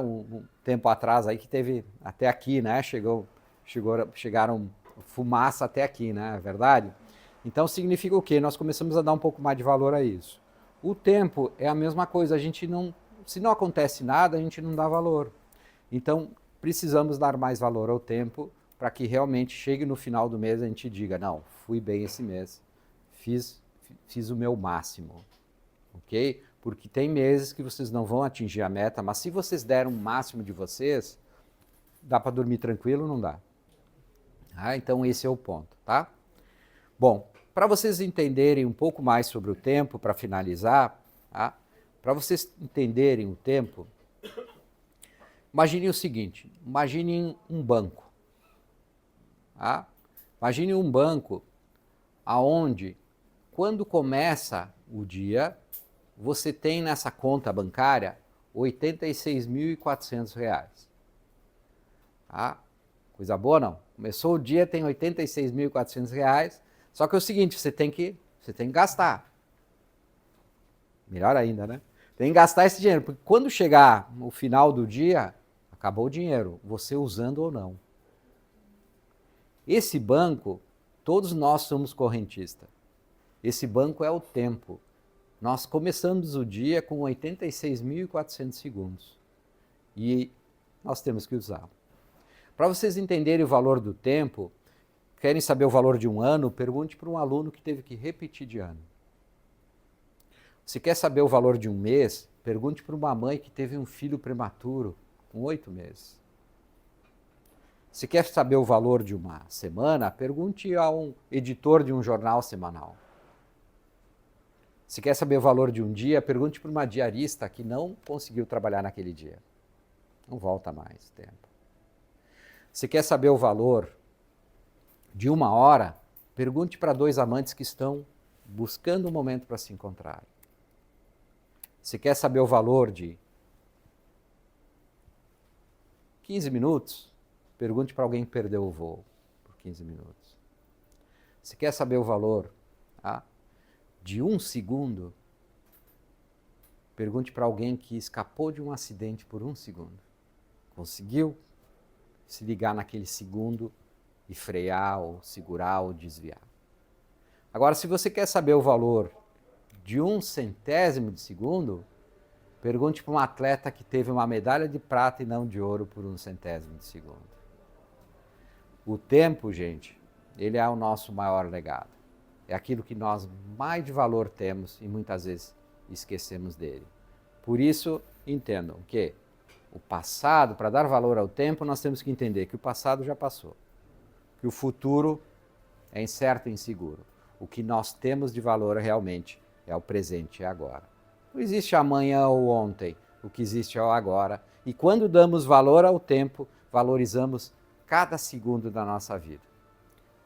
um tempo atrás, aí que teve até aqui, né, chegaram fumaça até aqui, né, é verdade? Então significa o quê? Nós começamos a dar um pouco mais de valor a isso. O tempo é a mesma coisa, a gente não, se não acontece nada, a gente não dá valor. Então precisamos dar mais valor ao tempo para que realmente chegue no final do mês e a gente diga, não, fui bem esse mês, fiz o meu máximo, ok? Porque tem meses que vocês não vão atingir a meta, mas se vocês deram o máximo de vocês, dá para dormir tranquilo ou não dá? Então esse é o ponto, tá? Bom, para vocês entenderem um pouco mais sobre o tempo, para finalizar, tá? Para vocês entenderem o tempo, Imagine o seguinte, imagine um banco. Tá? Imagine um banco aonde, quando começa o dia, você tem nessa conta bancária R$ 86.400. Tá? Coisa boa não? Começou o dia, tem R$ 86.400, só que é o seguinte, você tem que gastar. Melhor ainda, né? Tem que gastar esse dinheiro, porque quando chegar no final do dia, acabou o dinheiro, você usando ou não. Esse banco, todos nós somos correntistas. Esse banco é o tempo. Nós começamos o dia com 86.400 segundos. E nós temos que usar. Para vocês entenderem o valor do tempo, querem saber o valor de um ano? Pergunte para um aluno que teve que repetir de ano. Se quer saber o valor de um mês, pergunte para uma mãe que teve um filho prematuro com 8 meses. Se quer saber o valor de uma semana, pergunte a um editor de um jornal semanal. Se quer saber o valor de um dia, pergunte para uma diarista que não conseguiu trabalhar naquele dia. Não volta mais tempo. Se quer saber o valor de uma hora, pergunte para 2 amantes que estão buscando um momento para se encontrar. Se quer saber o valor de 15 minutos, pergunte para alguém que perdeu o voo por 15 minutos. Se quer saber o valor de 1 segundo, pergunte para alguém que escapou de um acidente por 1 segundo. Conseguiu se ligar naquele segundo e frear, ou segurar, ou desviar. Agora, se você quer saber o valor de 1 centésimo de segundo, pergunte para um atleta que teve uma medalha de prata e não de ouro por 1 centésimo de segundo. O tempo, gente, ele é o nosso maior legado. É aquilo que nós mais de valor temos e muitas vezes esquecemos dele. Por isso, entendam que o passado, para dar valor ao tempo, nós temos que entender que o passado já passou, que o futuro é incerto e inseguro. O que nós temos de valor realmente é o presente, é agora. Não existe amanhã ou ontem, o que existe é o agora. E quando damos valor ao tempo, valorizamos cada segundo da nossa vida.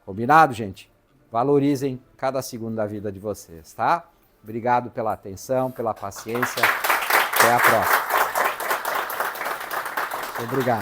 Combinado, gente? Valorizem cada segundo da vida de vocês, tá? Obrigado pela atenção, pela paciência. Até a próxima. Obrigado.